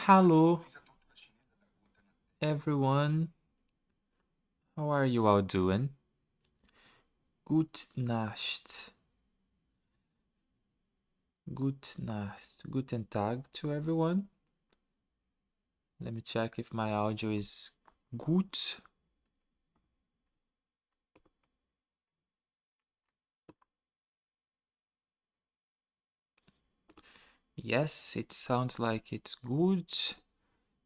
Hello, everyone. How are you all doing? Good Nacht. Good Nacht. Guten Tag to everyone. Let me check if my audio is good. Yes, it sounds like it's good.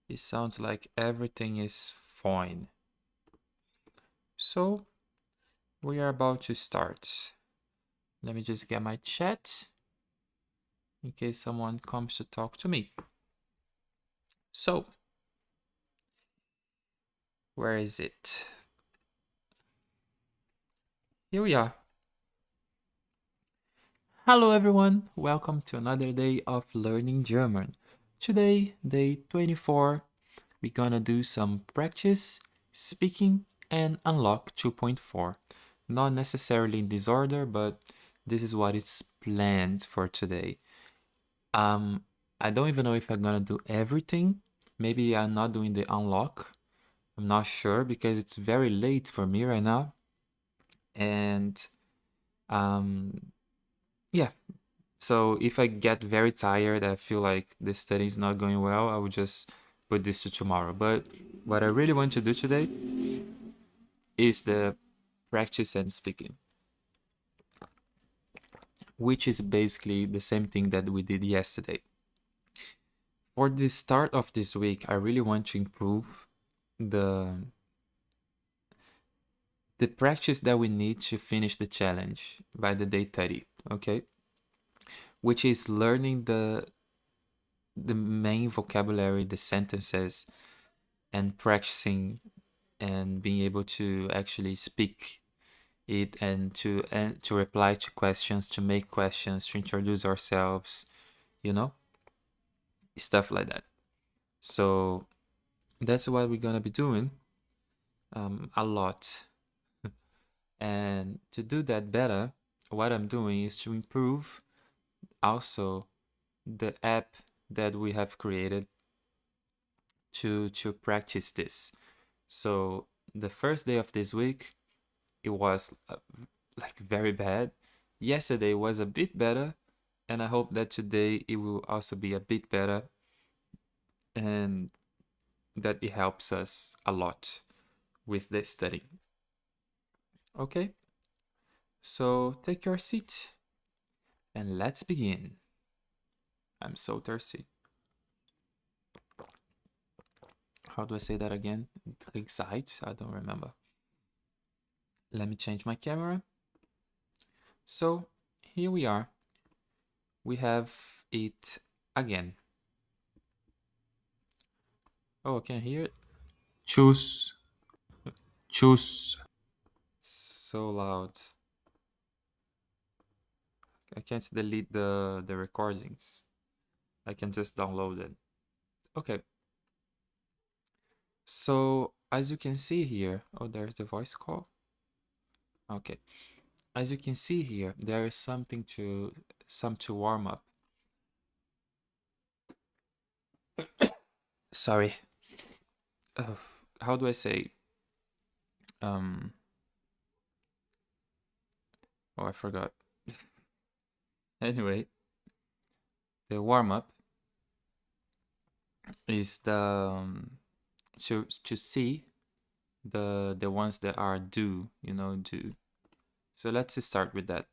It sounds like everything is fine. So, we are about to start. Let me just get my chat in case someone comes to talk to me. So, where is it? Here we are. Hello everyone, welcome to another day of learning German. Today, day 24, we're gonna do some practice, speaking, and unlock 2.4. Not necessarily in this order, but this is what is planned for today. I don't even know if I'm gonna do everything. Maybe I'm not doing the unlock. I'm not sure because it's very late for me right now. And yeah, so if I get very tired, I feel like the study is not going well, I will just put this to tomorrow. But what I really want to do today is the practice and speaking, which is basically the same thing that we did yesterday. For the start of this week, I really want to improve the the practice that we need to finish the challenge by the day 30, okay? Which is learning the main vocabulary, the sentences, and practicing and being able to actually speak it and to reply to questions, to make questions, to introduce ourselves, you know, stuff like that. So that's what we're gonna be doing a lot. And to do that better, what I'm doing is to improve also the app that we have created to practice this. So the first day of this week, it was like very bad. Yesterday was a bit better, and I hope that today it will also be a bit better and that it helps us a lot with this study. Okay, so take your seat and let's begin. I'm so thirsty. How do I say that again? Zeit? I don't remember. Let me change my camera. So here we are. We have it again. Oh, I can hear it. Choose. Choose. So loud. I can't delete the recordings. I can just download it. Okay. So as you can see here, oh, there's the voice call. Okay. As you can see here, there is some to warm up. Sorry. How do I say? Um. Oh, I forgot. Anyway, the warm up is the to see the ones that are do, do. So let's start with that.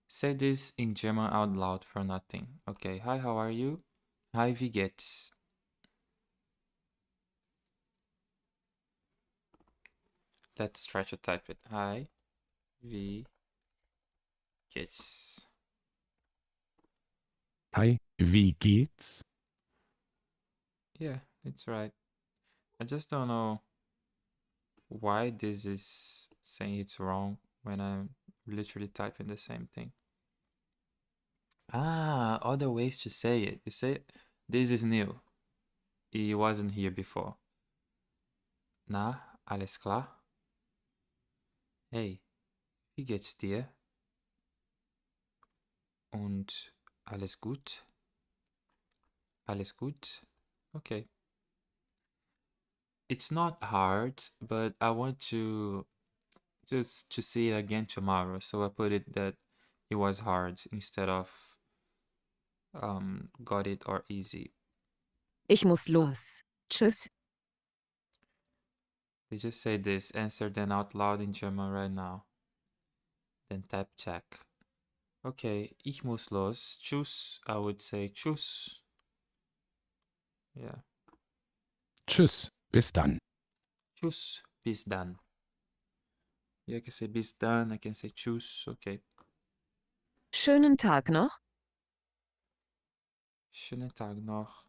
Say this in German out loud for nothing. Okay, hi, how are you? Hi, wie geht's? Let's try to type it. Hi, wie geht's? Hi, wie geht's? Yeah, it's right. I just don't know why this is saying it's wrong when I'm literally typing the same thing. Ah, other ways to say it. You say this is new. It wasn't here before. Na, alles klar? Hey, wie geht's dir? Und alles gut? Alles gut? Okay. It's not hard, but I want to just to see it again tomorrow. So I put it that it was hard instead of got it or easy. Ich muss los. Tschüss. They just say this, answer them out loud in German right now. Then tap check. Okay, ich muss los. Tschüss. I would say tschüss. Yeah. Tschüss, bis dann. Tschüss. Bis dann. Yeah, I can say bis dann. I can say tschüss. Okay. Schönen Tag noch. Schönen Tag noch.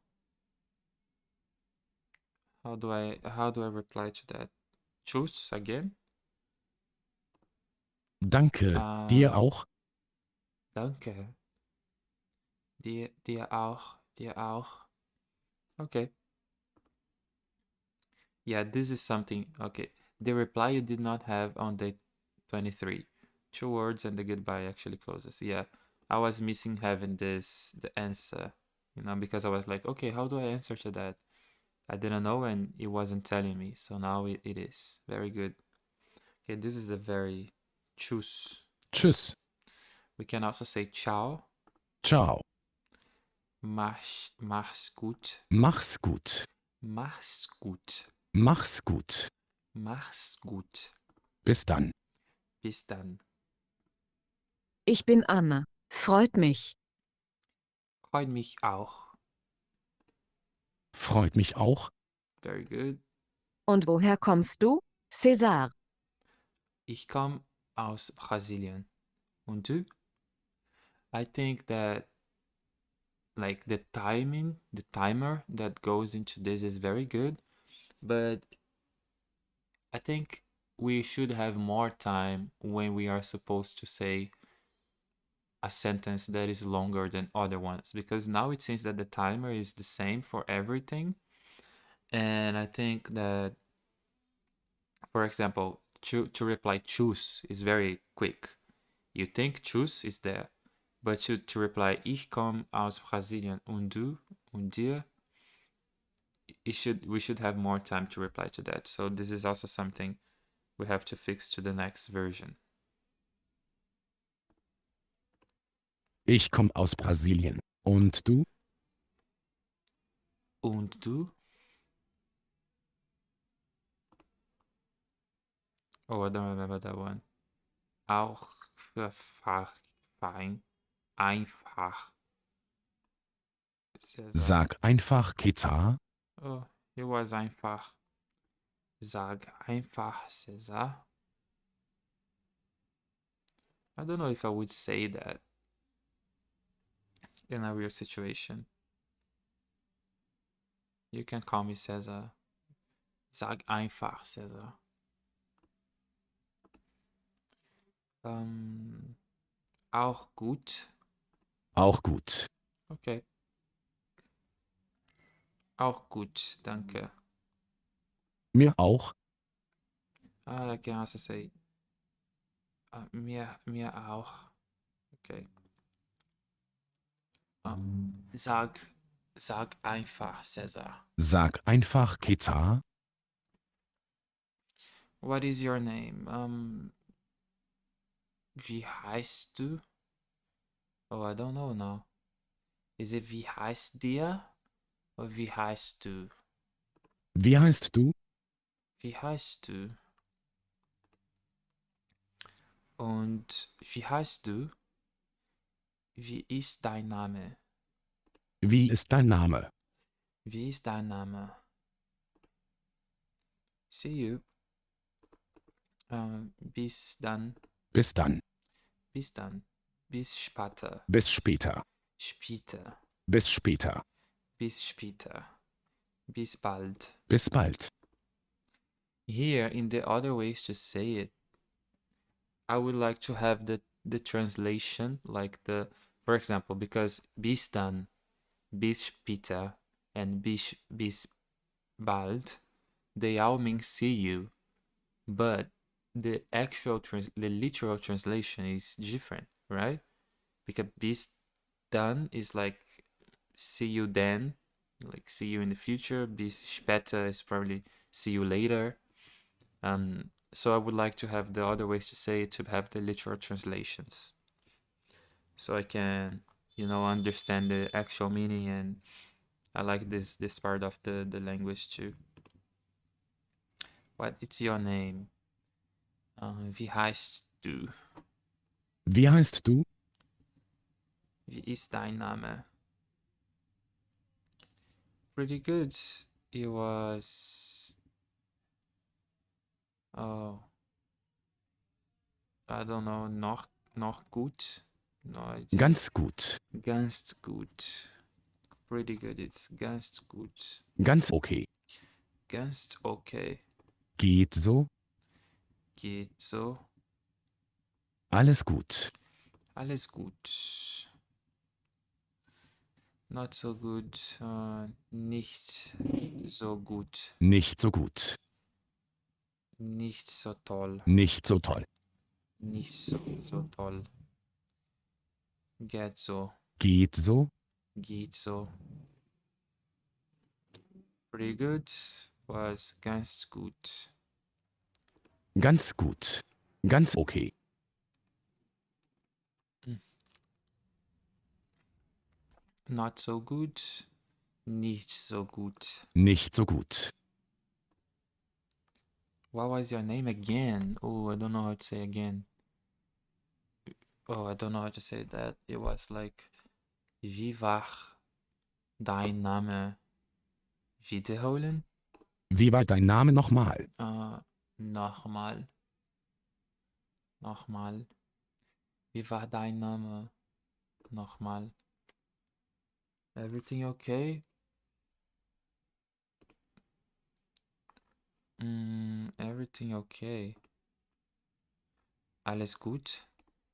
How do I reply to that? Tschüss again? Danke, dir Uh, auch. Danke. Dir auch. Dir auch. Okay. Yeah, this is something. Okay. The reply you did not have on day 23. 2 words and the goodbye actually closes. Yeah. I was missing having the answer, because I was like, okay, how do I answer to that? I didn't know and it wasn't telling me. So now it is. Very good. Okay, this is a very choose. Tschüss. We can also say ciao. Ciao. Mach's gut. Mach's gut. Mach's gut. Mach's gut. Mach's gut. Bis dann. Bis dann. Ich bin Anne. Freut mich. Freut mich auch. Freut mich auch. Very good. Und woher kommst du? César. Ich komme aus Brasilien. Und du? I think that like the timer that goes into this is very good, but I think we should have more time when we are supposed to say a sentence that is longer than other ones, because now it seems that the timer is the same for everything. And I think that, for example, to reply choose is very quick. You think choose is there, but to reply ich komme aus Brasilien und du und dir, we should have more time to reply to that. So this is also something we have to fix to the next version. Ich komme aus Brasilien. Und du? Und du? Oh, I don't remember that one. Auch fein. Einfach. Sag einfach César. Oh, it was einfach. Sag einfach, César. I don't know if I would say that in a real situation. You can call me César. Sag einfach, César. Auch gut. Auch gut. Okay. Auch gut, danke. Mir auch. I can also say mir auch. Okay. Sag einfach, César. Sag einfach César. What is your name? Wie heißt du? Oh, I don't know now. Is it wie heißt dir? Or wie heißt du? Wie heißt du? Wie heißt du? Und wie heißt du? Wie ist dein Name? Wie ist dein Name? Wie ist dein Name? See you. Bis dann. Bis dann. Bis dann. Bis später. Bis später. Später. Bis später. Bis später. Bis bald. Bis bald. Here, in the other ways to say it, I would like to have the translation, like for example, because bis dann, bis später, and bis bald, they all mean see you, but the literal translation is different, right? Because bis dann is like see you then, like see you in the future. Bis später is probably see you later. So I would like to have the other ways to say it, to have the literal translations, so I can, understand the actual meaning. And I like this part of the language too. What is your name? Wie heißt du? Wie heißt du? Wie ist dein Name? Pretty good. It was. Oh, I don't know. Noch gut. No, it's Ganz gut. ganz gut. Pretty good. It's ganz gut. Ganz okay. Ganz okay. Geht so? Geht so. Alles gut. Alles gut. Not so good. Nicht so gut. Nicht so gut. Nicht so toll. Nicht so toll. Nicht so toll. Geht so. Geht so? Geht so. Pretty good. Was ganz gut. Ganz gut. Ganz okay. Not so good. Nicht so gut. Nicht so gut. What was your name again? Oh, I don't know how to say again. Oh, I don't know how to say that. It was like, wie war dein Name? Wiederholen? Wie war dein Name nochmal? Nochmal. Nochmal. Wie war dein Name? Nochmal. Everything okay? Everything okay. Alles gut?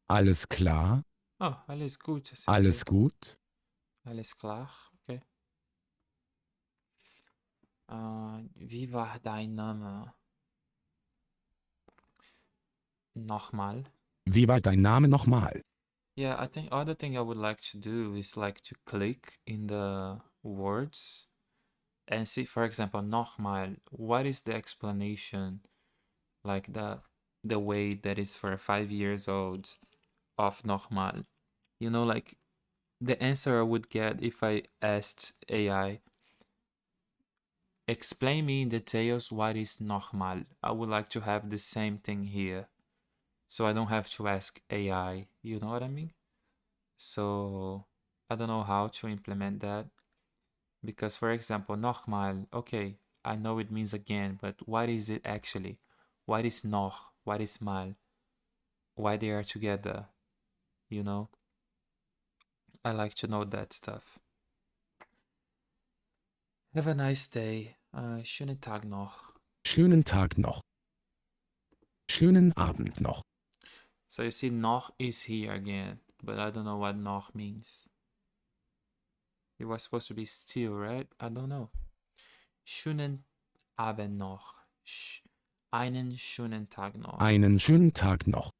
Alles klar? Oh, alles gut. Alles gut? Alles klar, okay. Wie war dein Name? Nochmal. Wie war dein Name nochmal? Yeah, I think other thing I would like to do is like to click in the words and see, for example, nochmal. What is the explanation? Like the way that is for 5 years old of nochmal. Like the answer I would get if I asked AI, explain me in details what is nochmal. I would like to have the same thing here, so I don't have to ask AI. You know what I mean? So I don't know how to implement that, because, for example, nochmal, okay, I know it means again, but what is it actually? What is noch? What is mal? Why they are together? You know? I like to know that stuff. Have a nice day. Schönen Tag noch. Schönen Tag noch. Schönen Abend noch. So you see, noch is here again, but I don't know what noch means. It was supposed to be still, right? I don't know. Schönen Abend noch. Einen schönen Tag noch. Einen schönen Tag noch.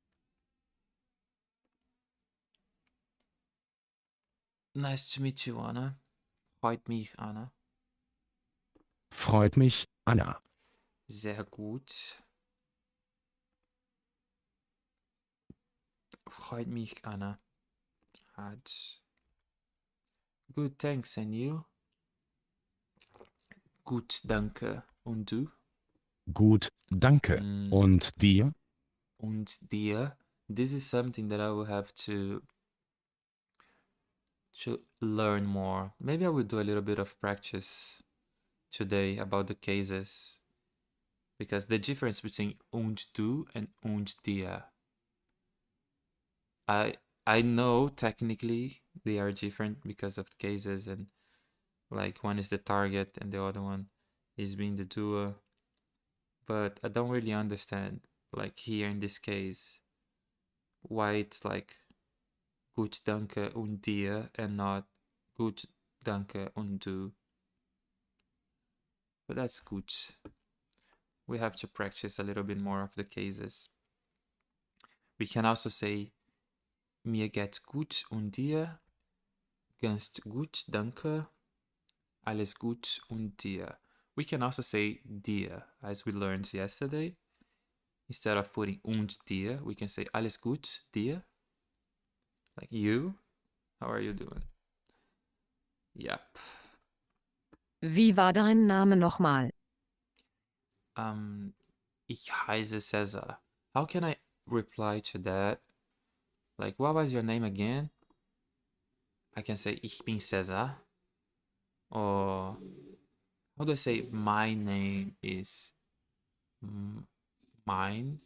Nice to meet you, Anna. Freut mich, Anna. Freut mich, Anna. Sehr gut. Freut mich, Anna. Hat. Good, thanks. And you? Gut, danke. Und du? Gut, danke. Und dir? Und dir? This is something that I will have to learn more. Maybe I will do a little bit of practice today about the cases, because the difference between und du and dir, I know technically they are different because of the cases, and like one is the target and the other one is being the doer, but I don't really understand, like here in this case, why it's like gut danke und dir and not gut danke und du. But that's good. We have to practice a little bit more of the cases. We can also say mir geht's gut und dir? Ganz gut, danke. Alles gut und dir. We can also say dir, as we learned yesterday. Instead of putting und dir, we can say alles gut dir. Like you. How are you doing? Yep. Wie war dein Name nochmal? Ich heiße Cesar. How can I reply to that? Like, what was your name again? I can say ich bin Cesar. Or how do I say my name is mine?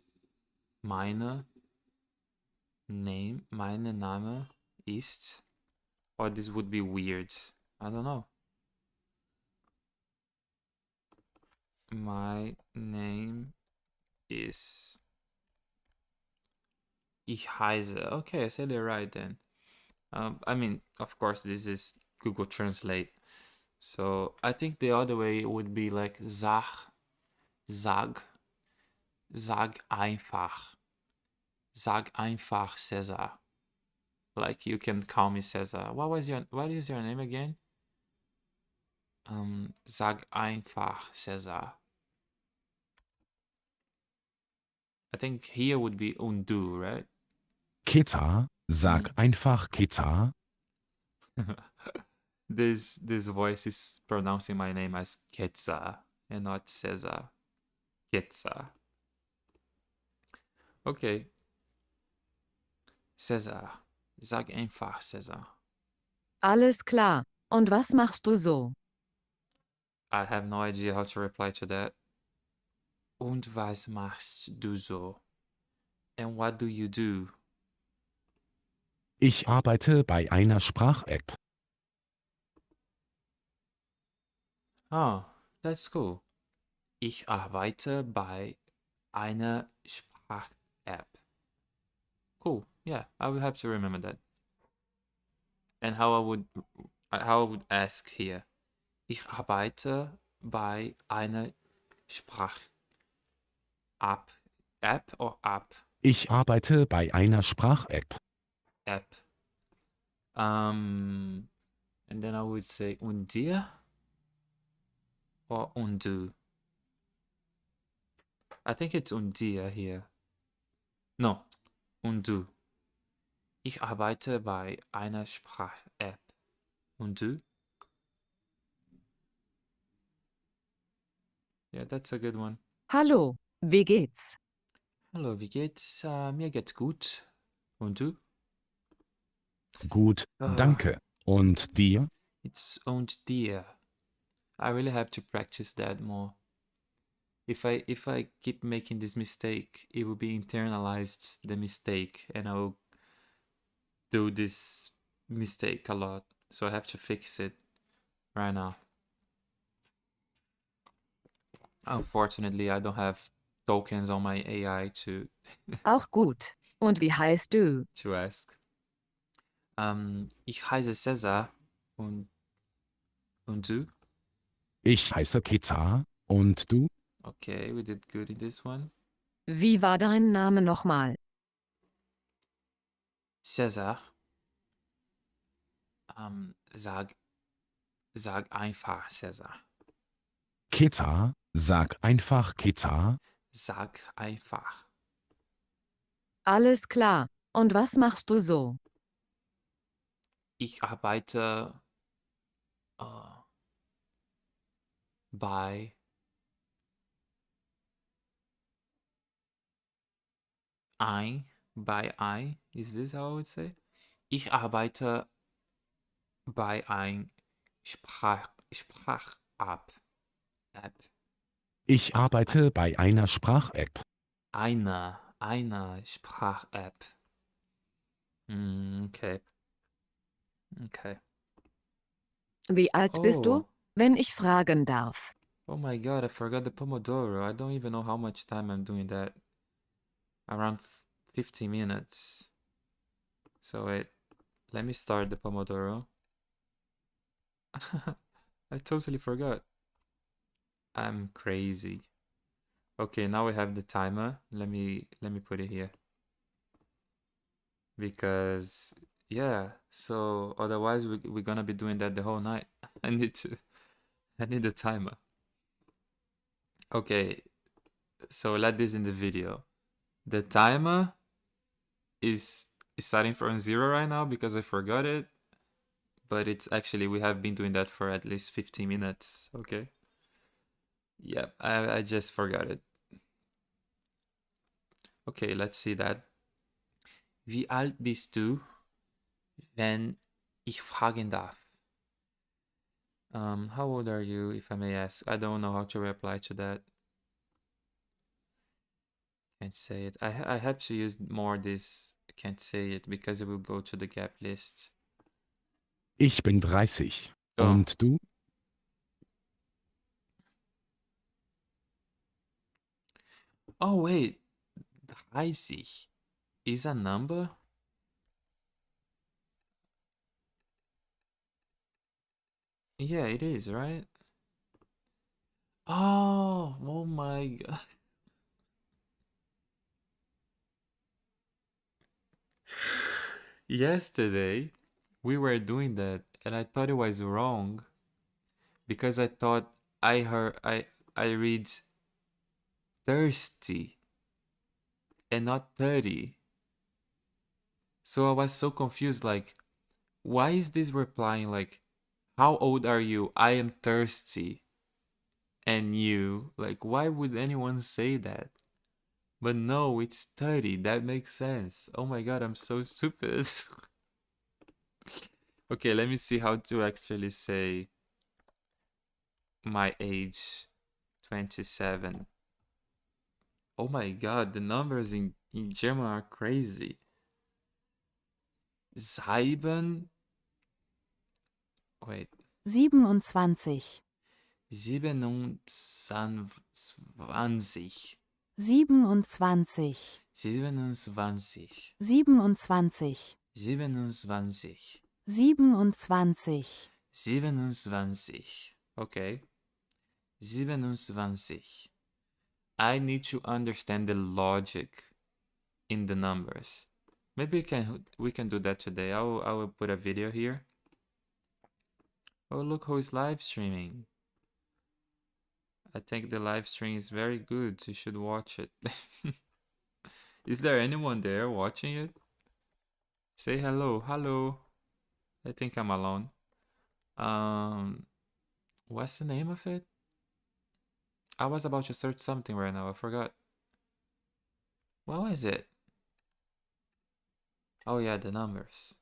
Meine Name ist. Or this would be weird. I don't know. My name is. Ich heiße. Okay, I said it right then. I mean, of course, this is Google Translate. So I think the other way would be like sag sag einfach Cesar. Like you can call me Cesar. What is your name again? Sag einfach Cesar. I think here would be undo, right? Keta, sag einfach Keta. This voice is pronouncing my name as Ketza and not Cesar. Ketza. Okay. Cesar. Sag einfach Cesar. Alles klar. Und was machst du so? I have no idea how to reply to that. Und was machst du so? And what do you do? Ich arbeite bei einer Sprach-App. Oh, that's cool. Ich arbeite bei einer Sprach-App. Cool. Yeah, I will have to remember that. And how I would ask here. Ich arbeite bei einer Sprach-App. App or app? Ich arbeite bei einer Sprach-App. App. And then I would say und dir or undo. I think it's und dir here. No, undo. Ich arbeite bei einer Sprach-App. Und du? Yeah, that's a good one. Hallo, wie geht's? Hallo, wie geht's? Mir geht's gut. Und du? Gut, danke. Und dir? It's und dir. I really have to practice that more. If I keep making this mistake, it will be internalized the mistake, and I will do this mistake a lot. So I have to fix it right now. Unfortunately, I don't have tokens on my AI Auch gut. Und wie heißt du? to ask. Ich heiße Cesar und du? Ich heiße Keta. Und du? Okay, we did good in this one. Wie war dein Name nochmal? Cesar. Sag einfach Cesar. Keta, sag einfach Keta. Sag einfach. Alles klar. Und was machst du so? Ich arbeite bei is this how I would say? Ich arbeite bei ein Sprach-App. Ich arbeite bei einer Sprach-App. Einer Sprach-App. Okay. Okay. Wie alt bist du? Wenn ich fragen darf. Oh my god, I forgot the Pomodoro. I don't even know how much time I'm doing that. Around 50 minutes. So wait, let me start the Pomodoro. I totally forgot. I'm crazy. Okay, now we have the timer. Let me put it here. Because yeah, so otherwise we're gonna be doing that the whole night. I need to I need a timer. Okay, so let this in the video. The timer is starting from 0 right now because I forgot it. But it's actually, we have been doing that for at least 15 minutes, okay? Yep, I just forgot it. Okay, let's see that. Wie alt bist du, wenn ich fragen darf? How old are you, if I may ask? I don't know how to reply to that. Can't say it. I have to use more this can't say it because it will go to the gap list. Ich bin 30. Oh. Und du? Oh, wait. 30 is a number? Yeah, it is, right? Oh my god. Yesterday, we were doing that and I thought it was wrong because I thought I read thirsty and not 30. So I was so confused, like, why is this replying like, how old are you? I am thirsty. And you, like, why would anyone say that? But no, it's 30. That makes sense. Oh my god, I'm so stupid. Okay, let me see how to actually say my age. 27. Oh my god, the numbers in German are crazy. Sieben. Wait. 27. 27. 27. 27. 27. 27. 27. 27. Okay. 27. I need to understand the logic in the numbers. Maybe we can do that today. I will put a video here. Oh, look who is live streaming. I think the live stream is very good. You should watch it. Is there anyone there watching it? Say hello. Hello. I think I'm alone. What's the name of it? I was about to search something right now. I forgot. What was it? Oh yeah, the numbers.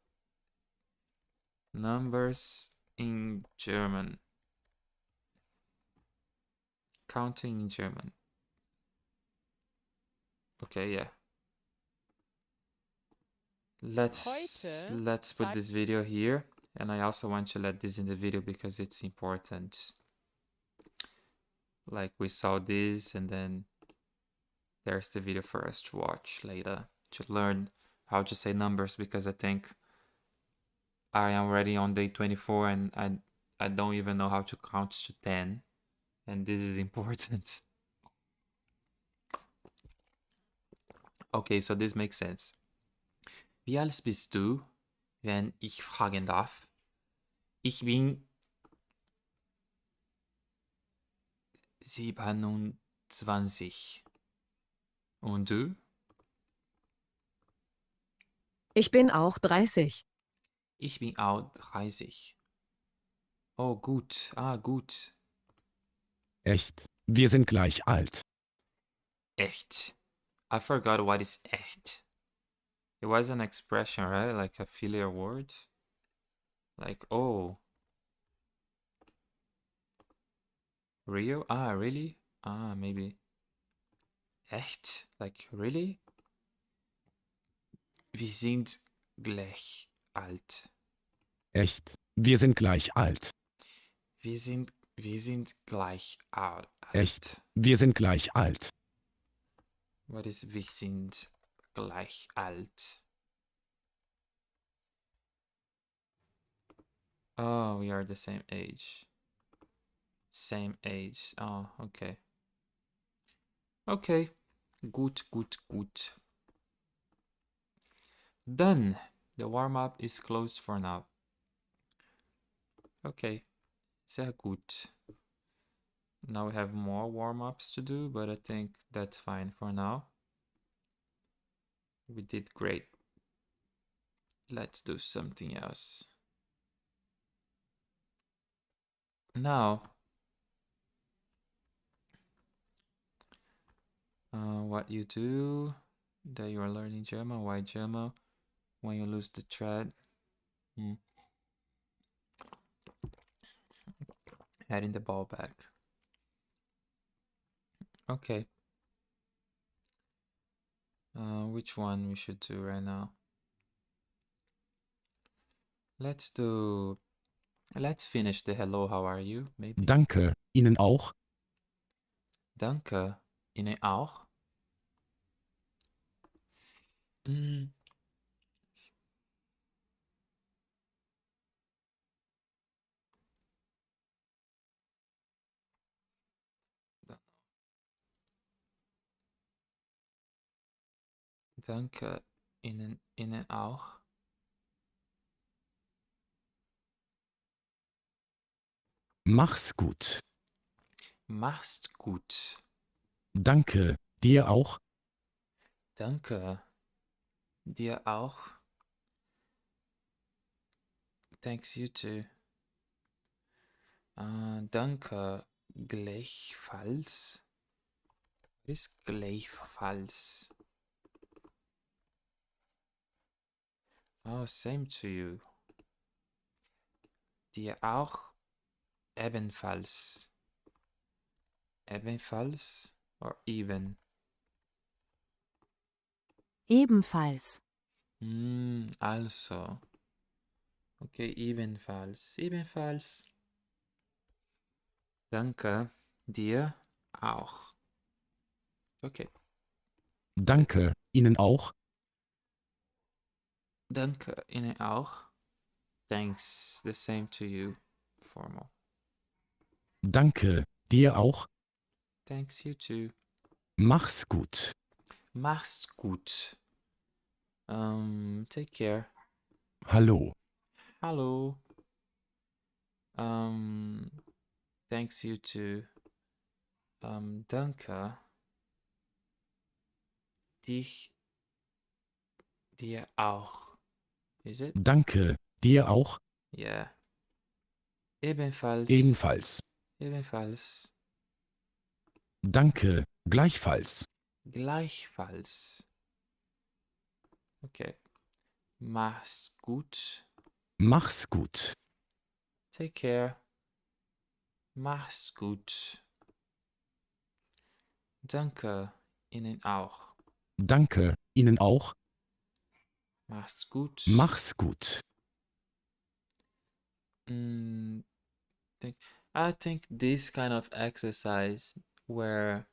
Numbers in German. Counting in German. Okay, yeah. Let's put this video here, and I also want to let this in the video because it's important. Like, we saw this, and then there's the video for us to watch later to learn how to say numbers, because I think I am already on day 24 and I don't even know how to count to 10, and this is important. Okay, so this makes sense. Wie alt bist du, wenn ich fragen darf? Ich bin 27. Und du? Ich bin auch 30. Ich bin auch 30. Oh, gut. Gut. Echt? Wir sind gleich alt. Echt. I forgot what is echt. It was an expression, right? Like a filial word. Like, oh. Real? Really? Maybe. Echt? Like, really? Wir sind gleich alt. Echt? Wir sind gleich alt. Wir sind gleich alt. Echt? Wir sind gleich alt. What is wir sind gleich alt? Oh, we are the same age. Same age. Oh, okay. Okay. Gut. Done. The warm-up is closed for now. Okay. Sehr gut. Now we have more warm-ups to do, but I think that's fine for now. We did great. Let's do something else. Now, what you do that you are learning German, why German, when you lose the thread. Heading the ball back. Okay. Which one we should do right now? Let's finish the hello, how are you, maybe? Danke, Ihnen auch. Danke, Ihnen auch. Danke, Ihnen auch. Mach's gut. Mach's gut. Danke, dir auch. Danke, dir auch. Thanks, you too. Danke, gleichfalls. Was ist gleichfalls? Oh, same to you. Dir auch ebenfalls. Ebenfalls or even? Ebenfalls. Also. Okay, ebenfalls. Ebenfalls. Danke, dir auch. Okay. Danke, Ihnen auch. Danke, Ihnen auch. Thanks, the same to you. Formal. Danke, dir auch. Thanks, you too. Mach's gut. Mach's gut. Take care. Hallo. Hallo. Thanks, you too. Danke. Dir auch. Is it? Danke, dir auch. Yeah. Ebenfalls. Ebenfalls. Ebenfalls. Danke, gleichfalls. Gleichfalls. Okay. Mach's gut. Mach's gut. Take care. Mach's gut. Danke, Ihnen auch. Danke, Ihnen auch. Mach's gut. Mach's gut. I think this kind of exercise where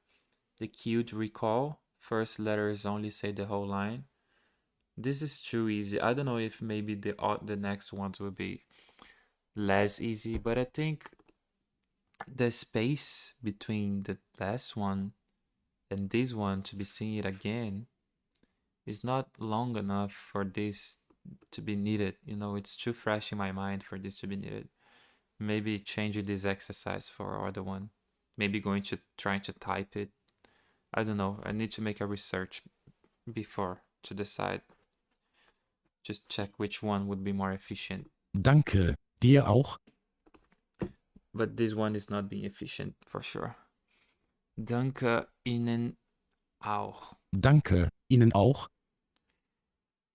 the cue to recall first letters only say the whole line. This is too easy. I don't know if maybe the next ones will be less easy, but I think the space between the last one and this one to be seeing it again is not long enough for this to be needed. You know, it's too fresh in my mind for this to be needed. Maybe changing this exercise for other one. Maybe trying to type it. I don't know. I need to make a research before to decide. Just check which one would be more efficient. Danke, dir auch. But this one is not being efficient for sure. Danke Ihnen auch. Danke, Ihnen auch.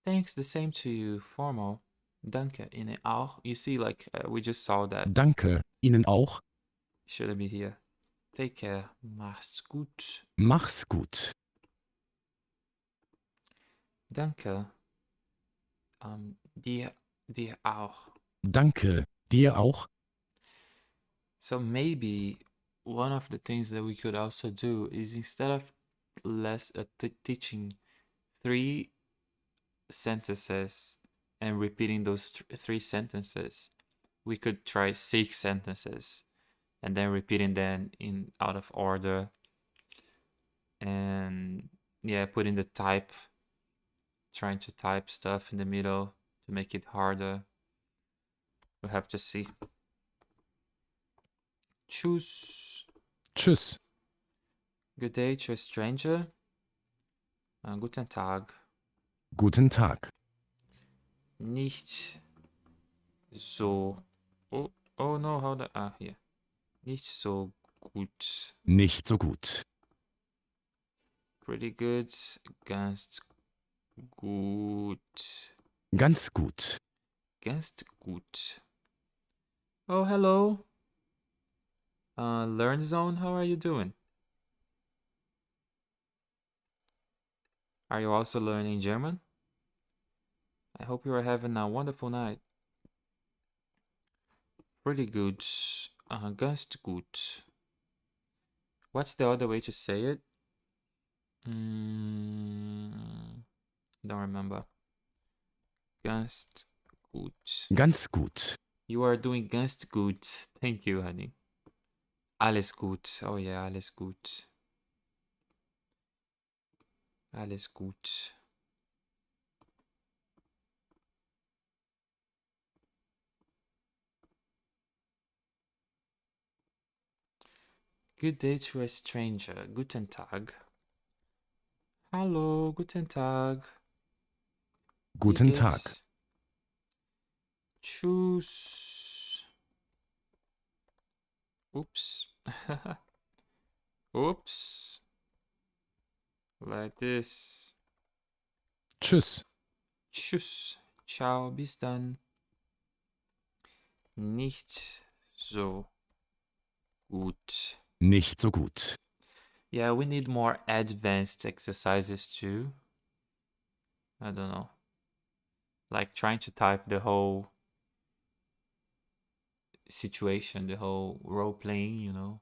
Thanks, the same to you, formal. Danke Ihnen auch. You see, like, we just saw that. Danke, Ihnen auch. Shouldn't be here. Take care. Mach's gut. Mach's gut. Danke. Dir auch. Danke, dir auch. So maybe one of the things that we could also do is instead of teaching 3 sentences and repeating those 3 sentences, we could try 6 sentences and then repeating them out of order, and yeah, putting the trying to type stuff in the middle to make it harder. We'll have to see. Choose. Tschüss. Good day to a stranger. Guten Tag. Guten Tag. Nicht so. Oh no, how the. Here. Nicht so gut. Nicht so gut. Pretty good. Ganz gut. Ganz gut. Ganz gut. Oh, hello. Learn Zone, how are you doing? Are you also learning German? I hope you are having a wonderful night. Pretty good. Ganz gut. What's the other way to say it? Don't remember. Ganz gut. Ganz gut. You are doing ganz gut. Thank you, honey. Alles gut. Oh yeah, alles gut. Alles gut. Good day to a stranger. Guten Tag. Hallo, guten Tag. Wie Guten Tag. geht's? Tschüss. Oops. Oops. Like this. Tschüss. Tschüss. Ciao, bis dann. Nicht so gut. Nicht so gut. Yeah, we need more advanced exercises too. I don't know. Like trying to type the whole situation, the whole role playing, you know.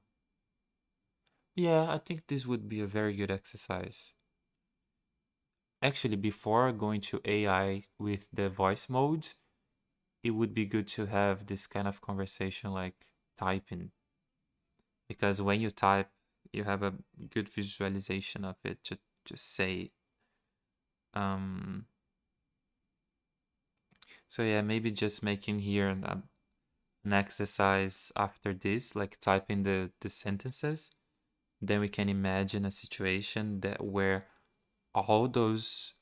Yeah, I think this would be a very good exercise. Actually, before going to AI with the voice mode, it would be good to have this kind of conversation like typing. Because when you type, you have a good visualization of it to just say. So yeah, maybe just making here an exercise after this, like typing the sentences. Then we can imagine a situation that where all those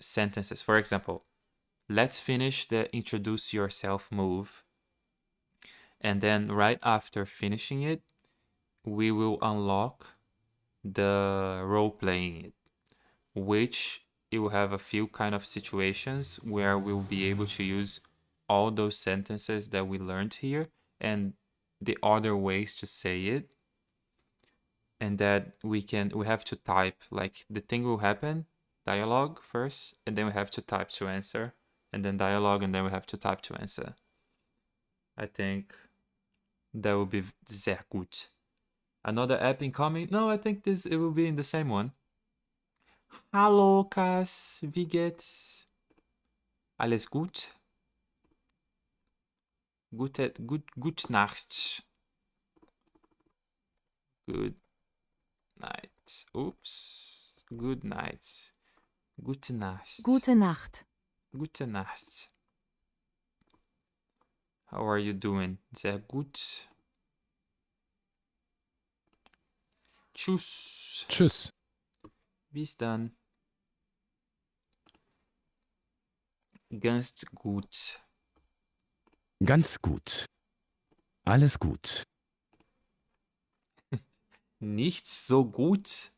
sentences, for example, let's finish the introduce yourself move. And then right after finishing it, we will unlock the role playing it, which it will have a few kind of situations where we'll be able to use all those sentences that we learned here and the other ways to say it. And that we have to type, like the thing will happen, dialogue first, and then we have to type to answer, and then dialogue, and then we have to type to answer. I think that would be sehr gut. Another app incoming? No, I think it will be in the same one. Hallo, Kas, wie geht's? Alles gut? Gut Nacht. Good night. Oops. Good night. Gute Nacht. Gute Nacht. Gute Nacht. How are you doing? Sehr gut. Tschüss. Tschüss. Bis dann. Ganz gut. Ganz gut. Alles gut. Nicht so gut.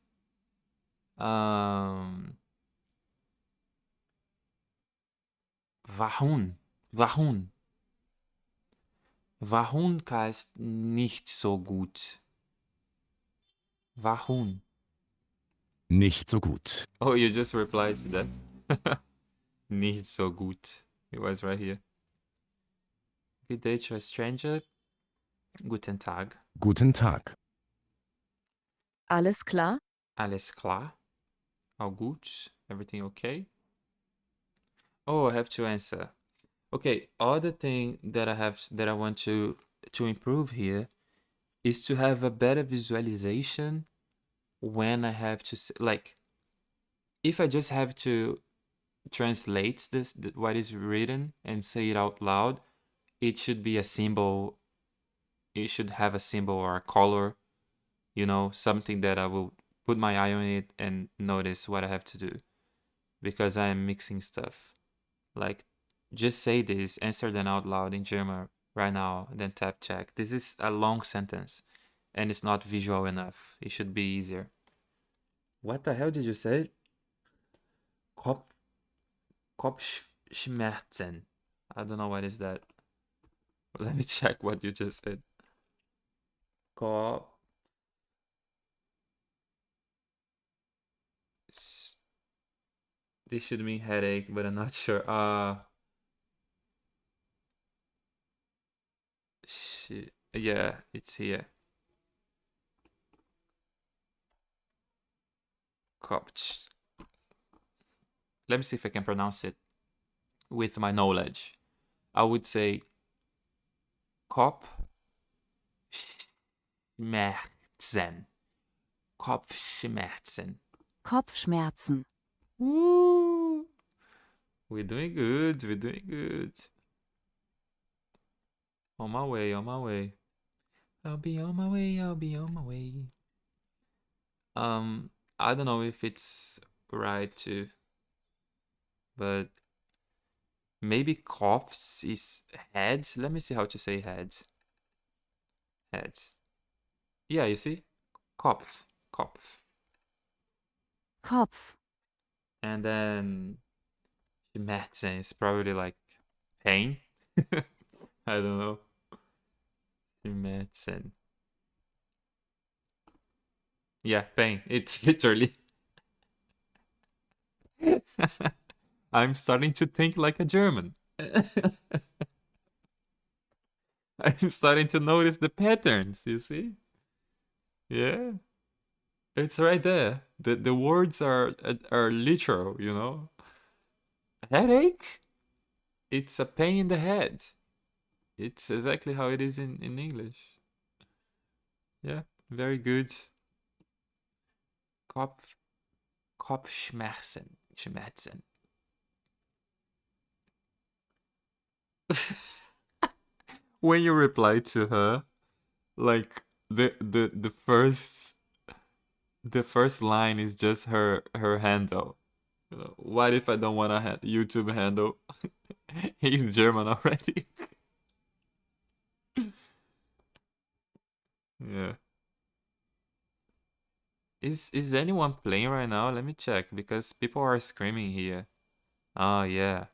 Warum? Warum? Warum heißt nicht so gut? Warum? Nicht so gut. Oh, you just replied to that. Nicht so gut. It was right here. Good day to a stranger. Guten Tag. Guten Tag. Alles klar? Alles klar? All gut? Everything okay? Oh, I have to answer. Okay, other thing that I want to improve here is to have a better visualization when I have to like if I just have to translate what is written and say it out loud, it should be a symbol. It should have a symbol or a color You know, something that I will put my eye on it and notice what I have to do because I am mixing stuff. Like, just say this, answer them out loud in German right now, then tap check. This is a long sentence and it's not visual enough. It should be easier. What the hell did you say? Kopf, Kopfschmerzen. I don't know what is that. Let me check what you just said. Kopf. This should mean headache, but I'm not sure. Shit. Yeah, it's here. Kopf. Let me see if I can pronounce it with my knowledge. I would say Kopfschmerzen. Kopfschmerzen. Kopfschmerzen. Woo! We're doing good. We're doing good. On my way. On my way. I'll be on my way. I'll be on my way. I don't know if it's right to, but maybe coughs is head. Let me see how to say head. Head. Yeah, you see? Kopf. Kopf. Kopf. And then Schmerzen is probably like pain. I don't know. Schmerzen. Yeah, pain. It's literally. I'm starting to think like a German. I'm starting to notice the patterns, you see? Yeah. It's right there. The words are literal, you know? Headache? It's a pain in the head. It's exactly how it is in English. Yeah, very good. Kopfschmerzen. Schmerzen. When you reply to her, like the first line is just her handle. You know, what if I don't want a YouTube handle? He's German already. Yeah. Is anyone playing right now? Let me check because people are screaming here. Oh yeah.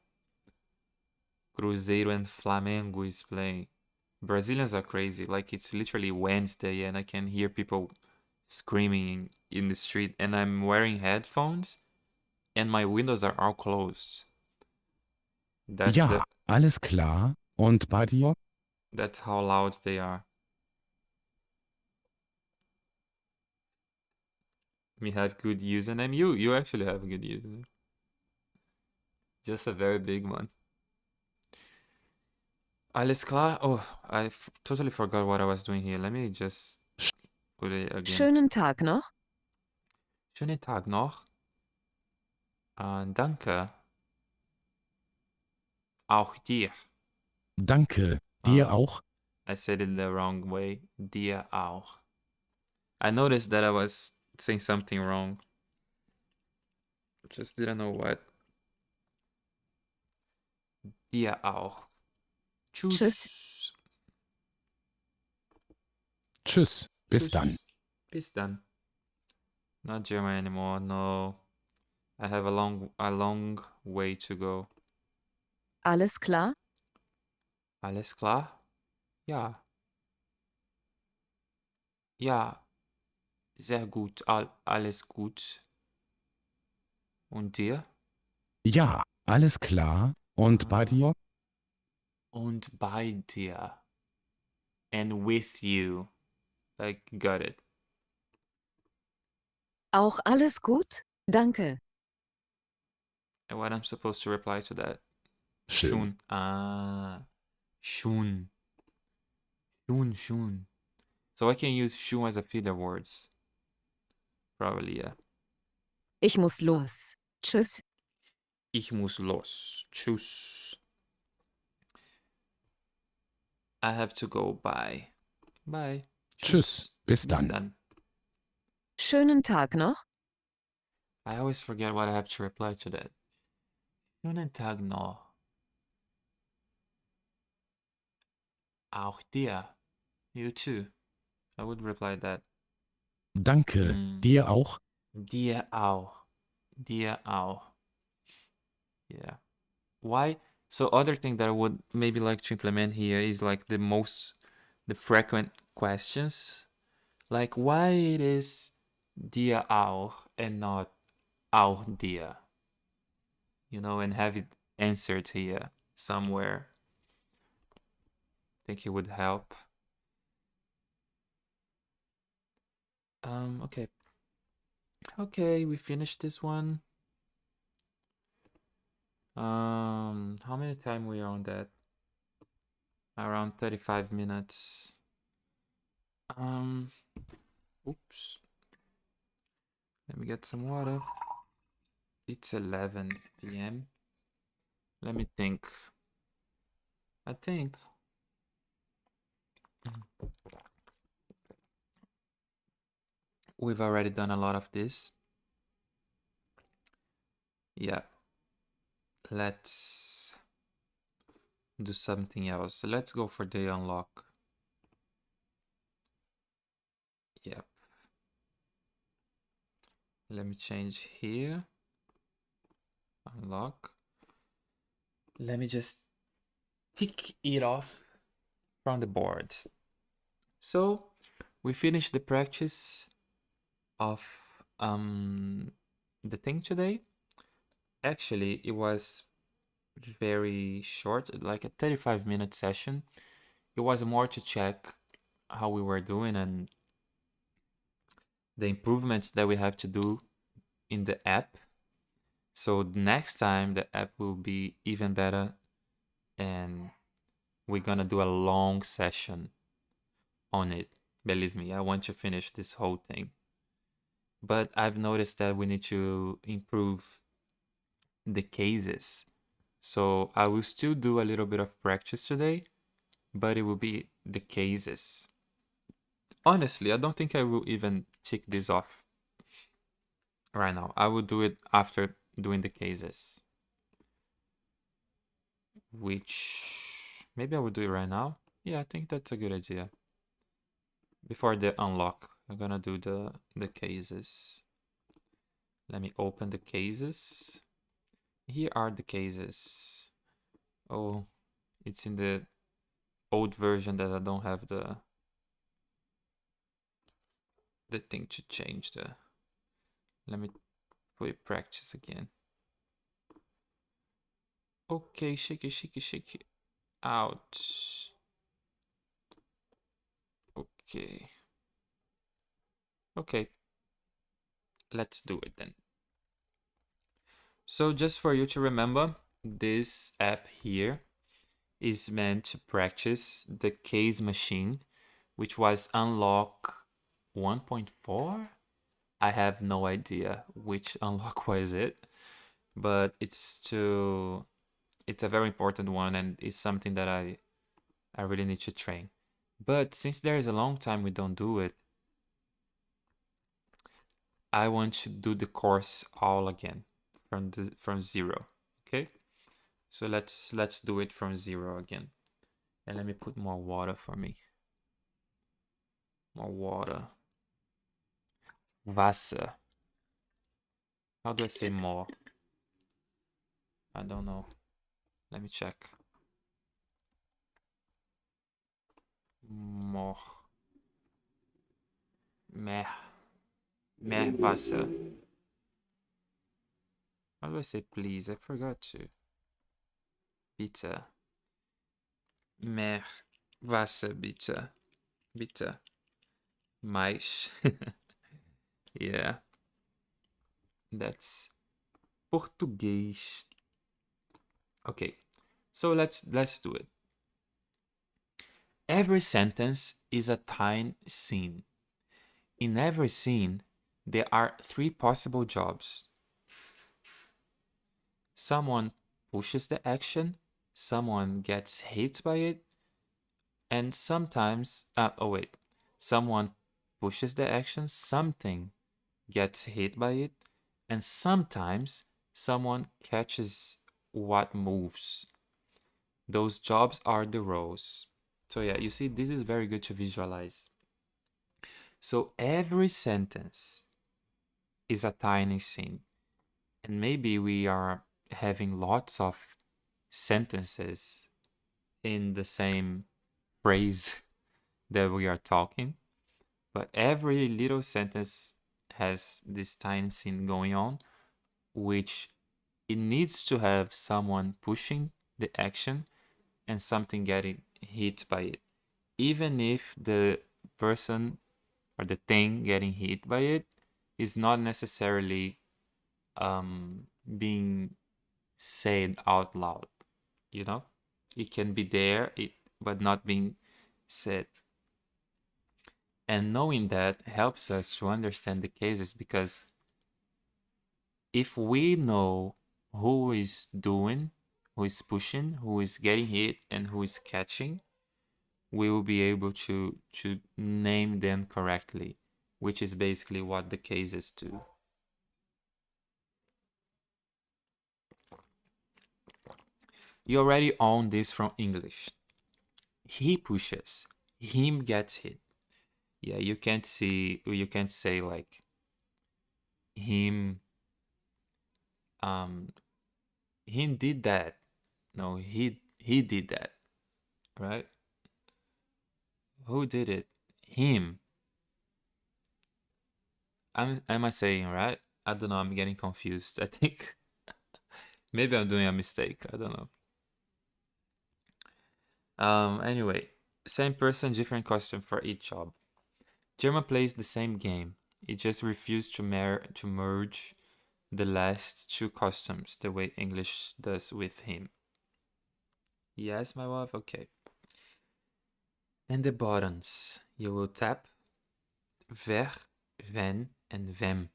Cruzeiro and Flamengo is playing. Brazilians are crazy. Like it's literally Wednesday and I can hear people screaming in the street and I'm wearing headphones and my windows are all closed. Ja, alles klar. Und bei dir? That's how loud they are. We have good username. You actually have a good username. Just a very big one. Alles klar. Oh, I totally forgot what I was doing here. Let me just put it again. Schönen Tag noch. Schönen Tag noch. Danke. Auch dir. Danke. Dir auch? I said it the wrong way. Dir auch. I noticed that I was saying something wrong. Just didn't know what. Dir auch. Tschüss. Tschüss. Tschüss. Bis Tschüss. dann. Bis dann. Not German anymore. No. I have a long way to go. Alles klar? Alles klar? Ja. Ja. Sehr gut. Alles gut. Und dir? Ja, alles klar. Und bei dir? Und bei dir. And with you. Like, got it. Auch alles gut? Danke. And what I'm supposed to reply to that? Schön. Schon. Schon. So I can use schon as a filler word. Probably, yeah. Ich muss los. Tschüss. Ich muss los. Tschüss. I have to go. Bye. Bye. Tschüss. Bis dann. dann. Schönen Tag noch. I always forget what I have to reply to that. Schönen Tag noch. Auch dir. You too. I would reply that. Danke, dir auch. Dir auch. Dir auch. Yeah. Why? So other thing that I would maybe like to implement here is like the frequent questions. Like why it is dir auch and not auch dir? You know, and have it answered here somewhere. Think it would help. Okay. Okay, we finished this one. How many time we are on that? Around 35 minutes. Oops. Let me get some water. It's 11 p.m. Let me think. I think we've already done a lot of this. Yeah. Let's do something else. So let's go for the unlock. Yep. Let me change here. Unlock. Let me just tick it off from the board. So we finished the practice of the thing today. Actually, it was very short, like a 35-minute session. It was more to check how we were doing and the improvements that we have to do in the app. So next time the app will be even better and we're gonna do a long session on it. Believe me, I want to finish this whole thing. But I've noticed that we need to improve the cases. So I will still do a little bit of practice today, but it will be the cases. Honestly, I don't think I will even tick this off right now. I will do it after doing the cases. Which maybe I will do it right now. Yeah, I think that's a good idea. Before the unlock, I'm gonna do the cases. Let me open the cases. Here are the cases. Oh, it's in the old version that I don't have the thing to change the. Let me put it practice again. Okay, shake it, shake it, shake it out. Okay. Okay. Let's do it then. So just for you to remember, this app here is meant to practice the case machine, which was unlock 1.4. I have no idea which unlock was it, but it's a very important one and it's something that I really need to train. But since there is a long time we don't do it, I want to do the course all again from zero. Okay, so let's do it from zero again. And let me put more water for me. More water. Wasser. How do I say more? I don't know. Let me check. More. Mehr. Mehr Wasser. How do I say please? I forgot to. Bitte. Mehr Wasser, bitte. Bitte. Mais. Yeah. That's Português. Okay. So let's do it. Every sentence is a time scene. In every scene, there are 3 possible jobs. Someone pushes the action, someone gets hit by it, and sometimes, someone pushes the action, something gets hit by it, and sometimes someone catches what moves. Those jobs are the roles. So yeah, you see, this is very good to visualize. So every sentence is a tiny scene. And maybe we are having lots of sentences in the same phrase that we are talking, but every little sentence has this tiny scene going on, which it needs to have someone pushing the action and something getting hit by it. Even if the person or the thing getting hit by it is not necessarily being said out loud, you know? It can be there, but not being said. And knowing that helps us to understand the cases, because if we know who is doing, who is pushing, who is getting hit, and who is catching, we will be able to name them correctly, which is basically what the cases do. You already own this from English. He pushes, him gets hit. Yeah, you can't say like him he did that. No, he did that, right? Who did it? Him. Am I saying right? I don't know, I'm getting confused. I think maybe I'm doing a mistake. I don't know. Anyway, same person, different costume for each job. German plays the same game. It just refused to merge the last two costumes the way English does with him. Yes, my wife? Okay. And the buttons. You will tap wer, when, and wem.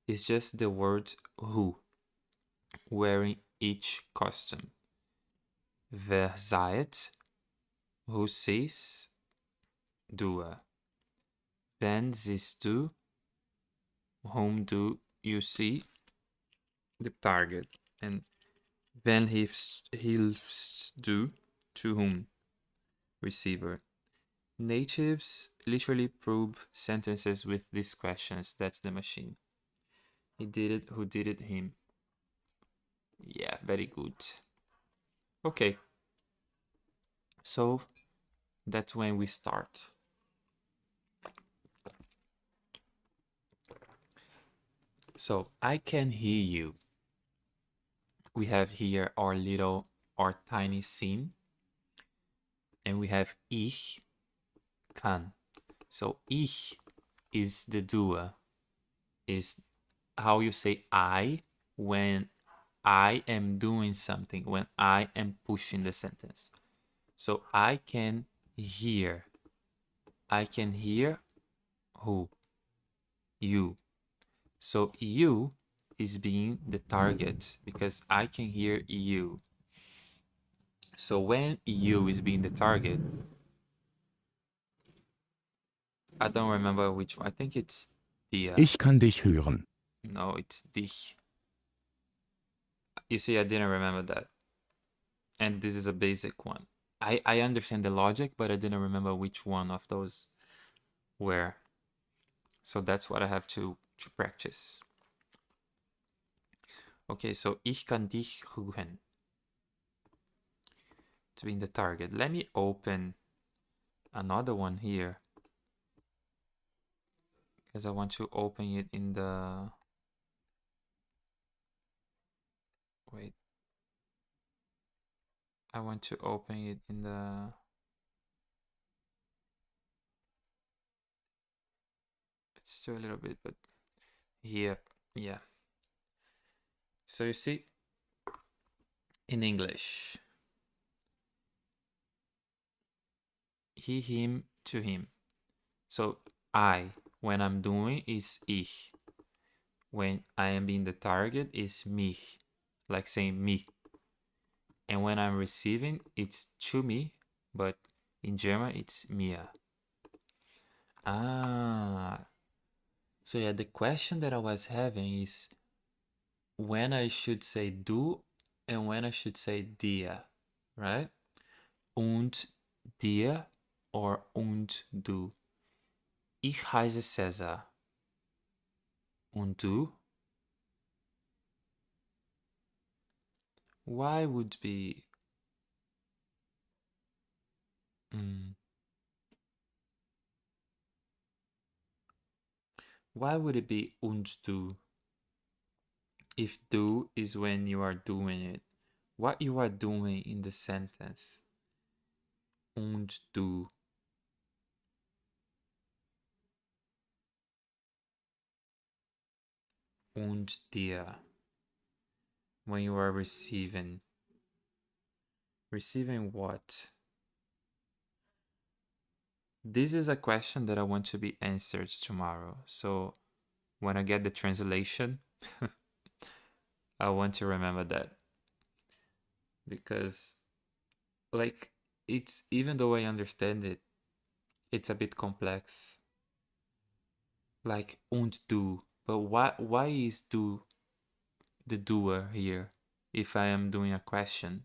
It's just the word who wearing each costume. Wer seid? Who sees? Du. Wen siehst du? Whom do you see? The target. And wen hilfst du? To whom? Receiver. Natives literally probe sentences with these questions. That's the machine. He did it. Who did it? Him. Yeah, very good. Okay. So that's when we start. So I can hear you. We have here our tiny scene. And we have ich kann. So ich is the doer, is how you say I when I am doing something, when I am pushing the sentence. So I can hear. I can hear who? You. So you is being the target because I can hear you. So when you is being the target, I don't remember which one. I think it's the. Ich kann dich hören. No, it's dich. You see, I didn't remember that. And this is a basic one. I understand the logic, but I didn't remember which one of those were. So that's what I have to practice. Okay, so ich kann dich hören. It's being the target. Let me open another one here, because I want to open it in the... Wait. I want to open it in the... It's still a little bit, but here, yeah. So you see, in English, he, him, to him. So I, when I'm doing, is ich. When I am being the target, is mich, like saying me. And when I'm receiving, it's to me, but in German, it's mir. Ah, So yeah, the question that I was having is when I should say du and when I should say dir, right? Und dir or und du. Ich heiße Cesar. Und du? Why would be why would it be und du? If do is when you are doing it. What you are doing in the sentence. Und du. Und dir. When you are receiving. Receiving what? This is a question that I want to be answered tomorrow. So when I get the translation, I want to remember that. Because like it's even though I understand it, it's a bit complex. Like und du. But why is do the doer here if I am doing a question?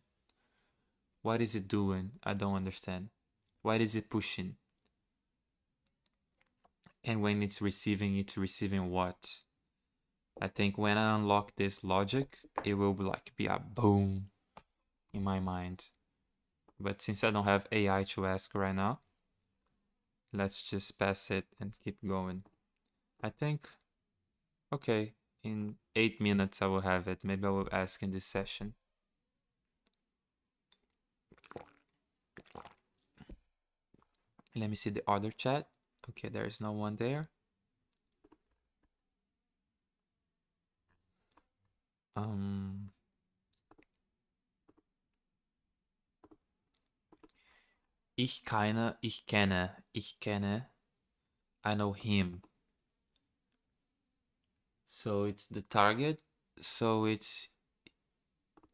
What is it doing? I don't understand. What is it pushing? And when it's receiving what? I think when I unlock this logic, it will like be a boom in my mind. But since I don't have AI to ask right now, let's just pass it and keep going. I think, okay, in 8 minutes I will have it. Maybe I will ask in this session. Let me see the other chat. Okay, there is no one there. Ich kenne, I know him. So it's the target. So it's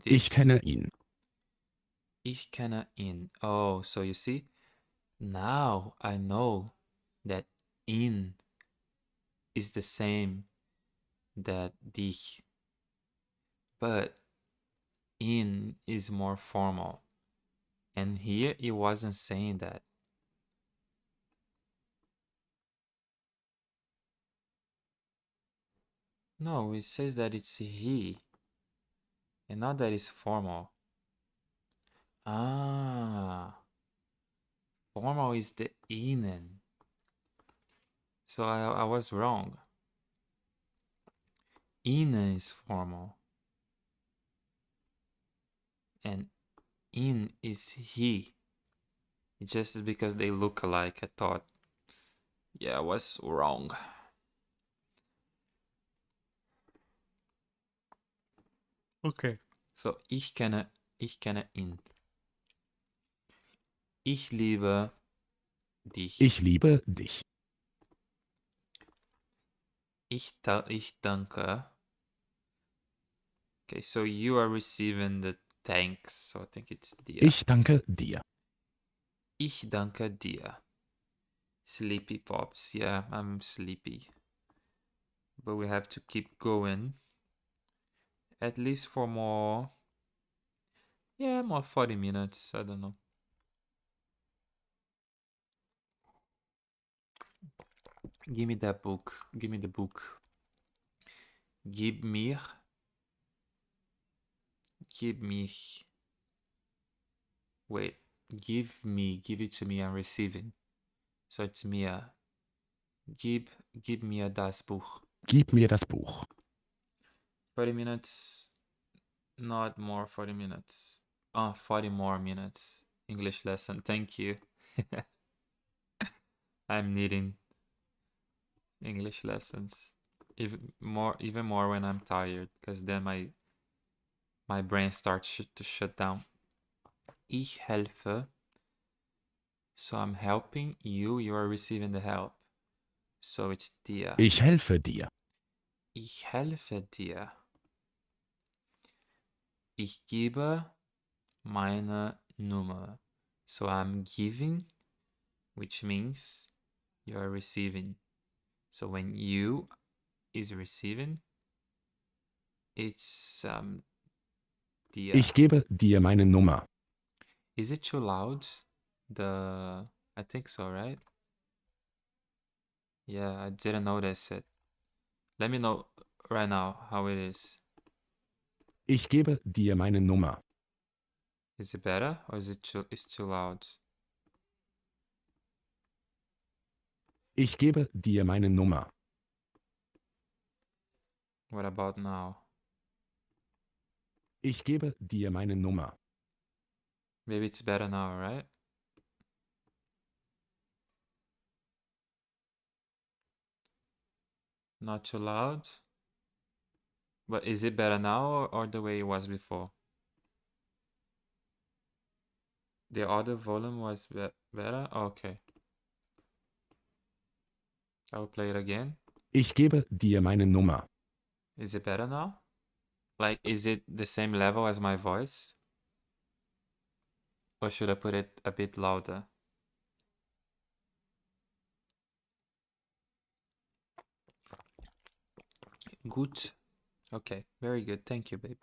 this. Ich kenne ihn. Ich kenne ihn. Oh, so you see? Now I know that in is the same that dich. But in is more formal. And here it wasn't saying that. No, it says that it's he. And not that it's formal. Ah. Formal is the innen. So I was wrong. Innen is formal. And in is he. Just because they look alike, I thought, yeah, I was wrong. Okay. So, ich kenne ihn. Ich liebe dich. Ich liebe dich. Ich danke. Okay, so you are receiving the thanks. So I think it's dir. Ich danke dir. Ich danke dir. Sleepy Pops. Yeah, I'm sleepy. But we have to keep going. At least for more. Yeah, more 40 minutes. I don't know. Give me that book. Give me the book. Gib mir. Gib mich. Wait. Give me. Give it to me. I'm receiving. So it's mir. Gib mir das Buch. Gib mir das Buch. 40 minutes. Not more 40 minutes. 40 more minutes. English lesson. Thank you. I'm needing English lessons. Even more when I'm tired, because then my brain starts to shut down. Ich helfe. So I'm helping you. You are receiving the help. So it's dir. Ich helfe dir. Ich helfe dir. Ich gebe meine Nummer. So I'm giving, which means you are receiving. So when you is receiving, it's the Ich gebe dir meine Nummer. is it too loud? I think so, right? Yeah, I didn't notice it. Let me know right now how it is. Ich gebe dir meine Nummer. Is it better or is it too loud? Ich gebe dir meine Nummer. What about now? Ich gebe dir meine Nummer. Maybe it's better now, right? Not too loud? But is it better now or the way it was before? The other volume was better? Okay. I'll play it again. Ich gebe dir meine Nummer. Is it better now? Like, is it the same level as my voice? Or should I put it a bit louder? Good. Okay, very good. Thank you, babe.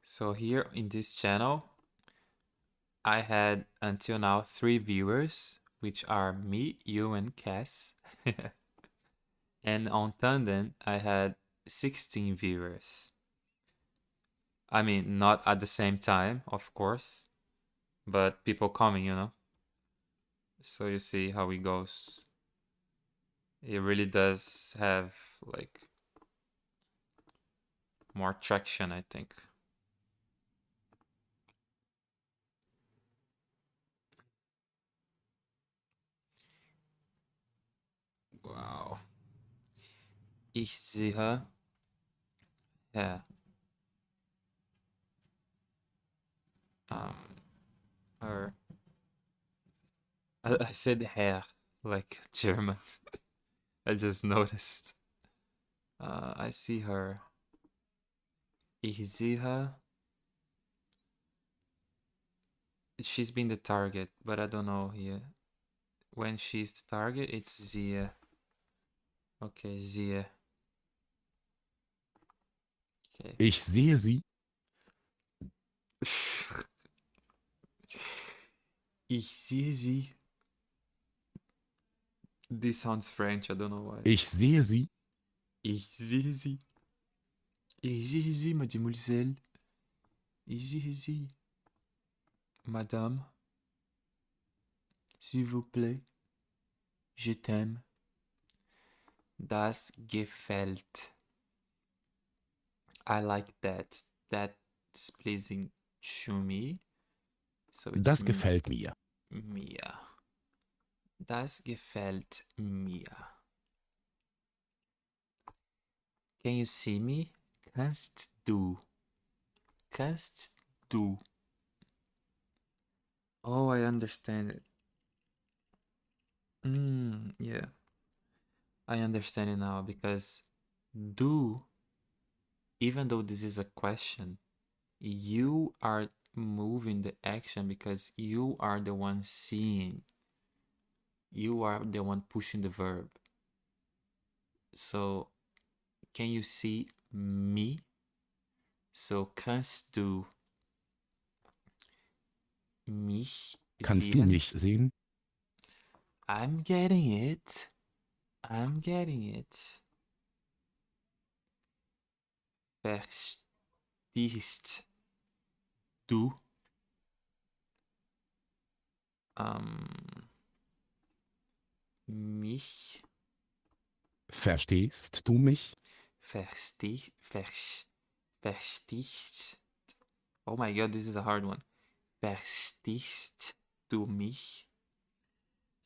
So here in this channel, I had until now 3 viewers, which are me, you, and Cass. And on Tandem, I had 16 viewers. I mean, not at the same time, of course, but people coming, you know. So you see how it goes. It really does have like more traction, I think. Wow. Ich sehe her. Her. I said hair, like German. I just noticed. I see her. Ich sehe her. She's been the target, but I don't know here. When she's the target, it's sie. Okay, sie. Okay. Ich sehe sie. Ich sehe sie. This sounds French, I don't know why. Ich sehe sie. Ich sehe sie. Ich sehe sie, mademoiselle. Ich sehe sie. Madame. S'il vous plaît. Je t'aime. Das gefällt. I like that. That's pleasing to me. So it's Das gefällt mir. mir. Das gefällt mir. Can you see me? Kannst du? Kannst du? Oh, I understand it. Yeah. I understand it now because do, even though this is a question, you are moving the action because you are the one seeing. You are the one pushing the verb. So, can you see me? So, kannst du mich Kannst du sehen? mich sehen? I'm getting it. I'm getting it. Verstehst du? Mich Verstehst du mich? verstehst. Oh my god, this is a hard one. Verstehst du mich?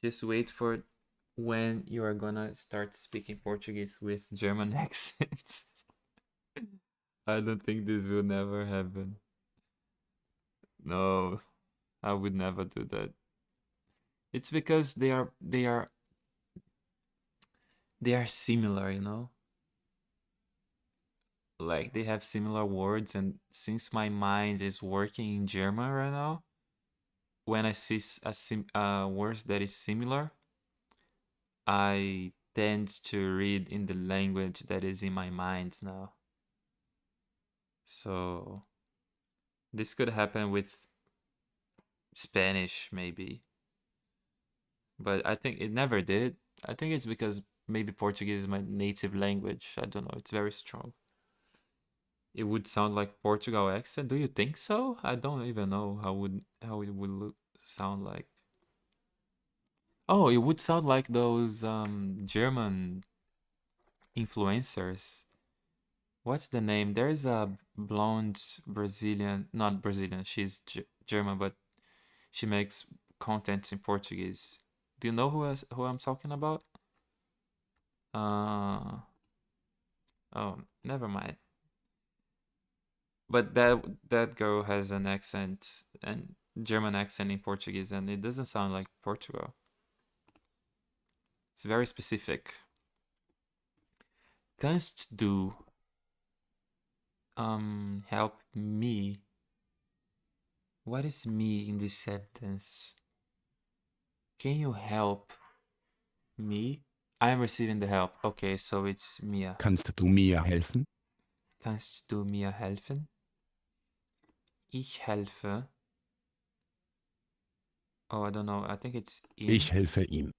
Just wait for when you are gonna start speaking Portuguese with German accents. I don't think this will never happen. No, I would never do that. It's because they are similar, you know? like they have similar words, and since my mind is working in German right now, when I see words that is similar, I tend to read in the language that is in my mind now. So this could happen with Spanish maybe, but I think it never did. I think it's because maybe Portuguese is my native language. I don't know. It's very strong. It would sound like Portugal accent. Do you think so? I don't even know how it would sound like. Oh, it would sound like those German influencers. What's the name? There's a blonde Brazilian, not Brazilian. She's German, but she makes content in Portuguese. Do you know who I'm talking about? Oh, never mind. But that girl has an accent and German accent in Portuguese, and it doesn't sound like Portugal. It's very specific. Kannst du help me? What is me in this sentence? Can you help me? I am receiving the help. Okay, so it's Mia. Kannst du mir helfen? Kannst du mir helfen? Ich helfe. Oh, I don't know. I think it's ihm. Ich helfe ihm.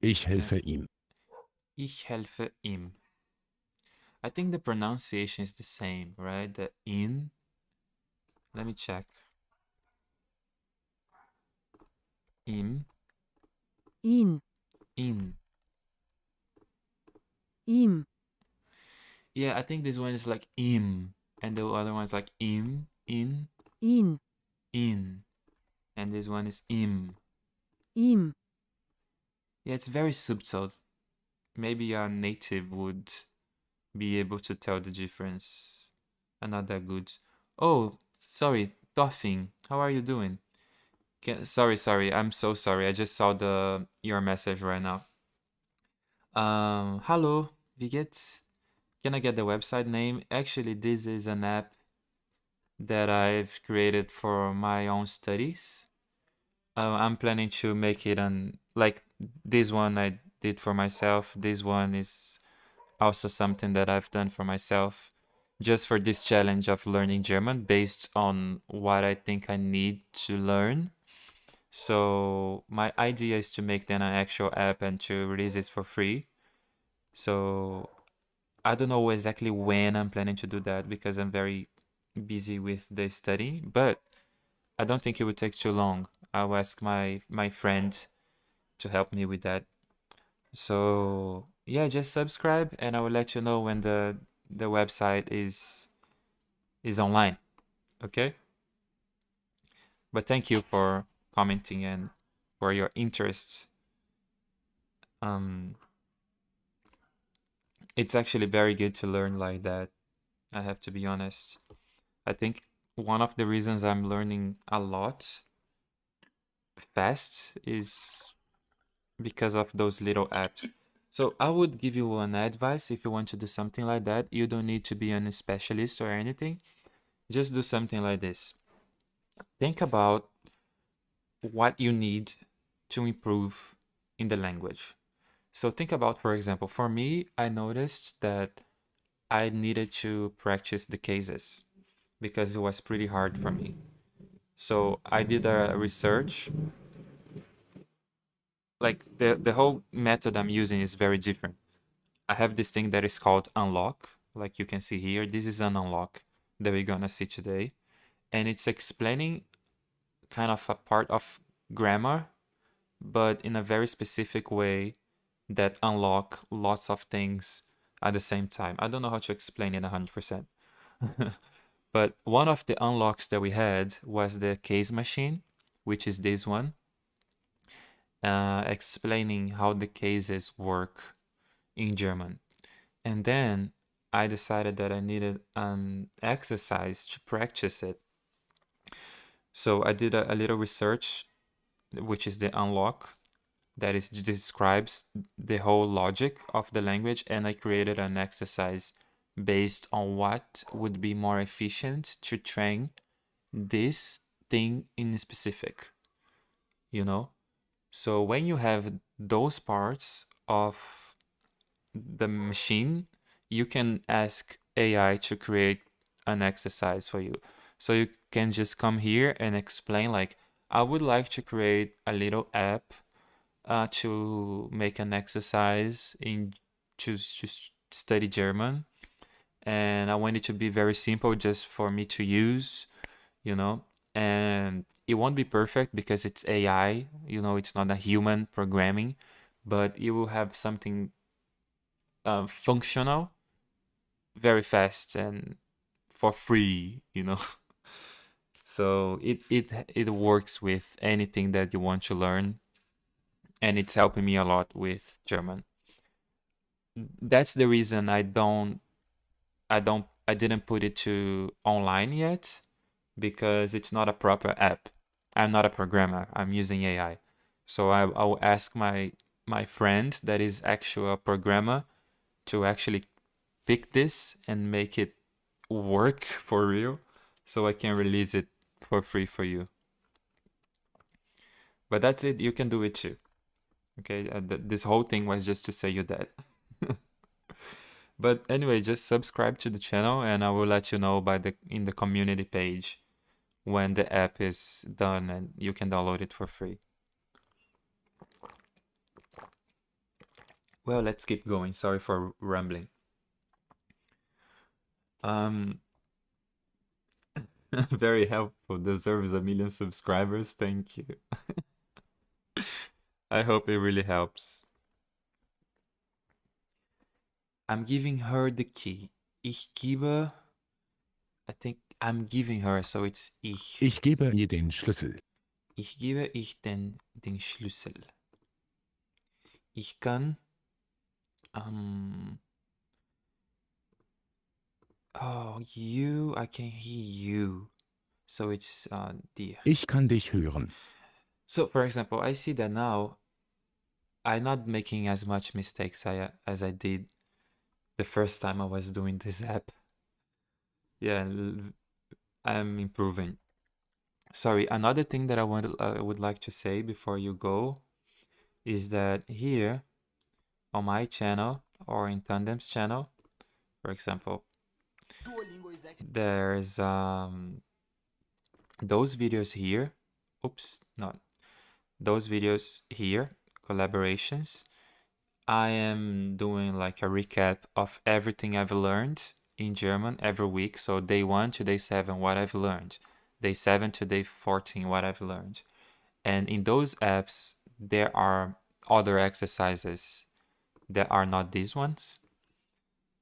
Ich helfe ihm. Ich helfe ihm. I think the pronunciation is the same, right? The in. Let me check. Ihm. Ihn. In. Ihm. Yeah, I think this one is like im, and the other one is like im, in, Ihn. in, and this one is im. Ihm. Yeah, it's very subtle. Maybe a native would be able to tell the difference. Not that good. Oh, sorry, Toffing. How are you doing? Sorry. I'm so sorry. I just saw your message right now. Hallo, wie geht's? Can I get the website name? Actually, this is an app that I've created for my own studies. I'm planning to make it like this one I did for myself. This one is also something that I've done for myself just for this challenge of learning German based on what I think I need to learn. So my idea is to make then an actual app and to release it for free. So I don't know exactly when I'm planning to do that because I'm very busy with the study, but I don't think it would take too long. I'll ask my friend to help me with that. So yeah, just subscribe and I will let you know when the website is online. Okay? But thank you for commenting and for your interest. It's actually very good to learn like that. I have to be honest. I think one of the reasons I'm learning a lot fast is because of those little apps. So I would give you one advice if you want to do something like that. You don't need to be a specialist or anything. Just do something like this. Think about what you need to improve in the language. So think about, for example, for me, I noticed that I needed to practice the cases because it was pretty hard for me. So I did a research. Like the whole method I'm using is very different. I have this thing that is called unlock. Like you can see here, this is an unlock that we're gonna see today. And it's explaining kind of a part of grammar, but in a very specific way that unlock lots of things at the same time. I don't know how to explain it 100%. But one of the unlocks that we had was the case machine, which is this one, explaining how the cases work in German. And then I decided that I needed an exercise to practice it. So I did a little research, which is the unlock, that describes the whole logic of the language, and I created an exercise based on what would be more efficient to train this thing in specific, you know? So when you have those parts of the machine, you can ask AI to create an exercise for you. So you can just come here and explain like, I would like to create a little app to make an exercise in to study German, and I want it to be very simple just for me to use, you know. And it won't be perfect because it's AI, you know, it's not a human programming, but it will have something functional very fast and for free, you know. So it works with anything that you want to learn, and it's helping me a lot with German. That's the reason I didn't put it to online yet, because it's not a proper app. I'm not a programmer. I'm using AI. So I will ask my friend that is actually a programmer to actually pick this and make it work for real, so I can release it for free for you. But that's it. You can do it too. Okay, this whole thing was just to say you that. But anyway, just subscribe to the channel and I will let you know in the community page when the app is done and you can download it for free. Well, let's keep going. Sorry for rambling. Very helpful. Deserves 1 million subscribers. Thank you. I hope it really helps. I'm giving her the key. Ich gebe. I think I'm giving her, so it's ich. Ich gebe ihr den Schlüssel. Ich gebe ich den Schlüssel. Ich kann. Oh, you. I can hear you. So it's dir. Ich kann dich hören. So, for example, I see that now I'm not making as much mistakes as I did the first time I was doing this app. Yeah, I'm improving. Sorry, another thing that I would like to say before you go is that here on my channel or in Tandem's channel, for example, there's those videos here. Oops, not those videos here, collaborations. I am doing like a recap of everything I've learned in German every week. So day 1 to day 7, what I've learned. Day 7 to day 14, what I've learned. And in those apps, there are other exercises that are not these ones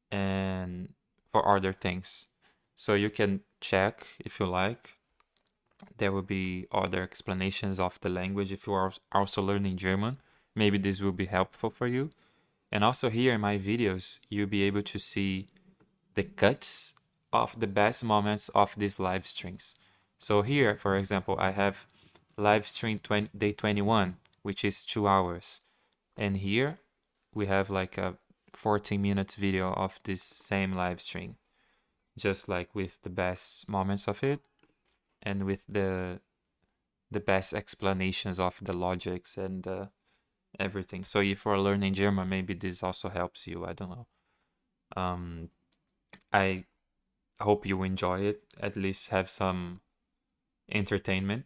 and for other things. So you can check if you like. There will be other explanations of the language if you are also learning German. Maybe this will be helpful for you. And also here in my videos, you'll be able to see the cuts of the best moments of these live streams. So here, for example, I have live stream day 21, which is 2 hours. And here we have like a 14 minutes video of this same live stream, just like with the best moments of it and with the best explanations of the logics and everything. So if you're learning German, maybe this also helps you. I don't know. I hope you enjoy it. At least have some entertainment.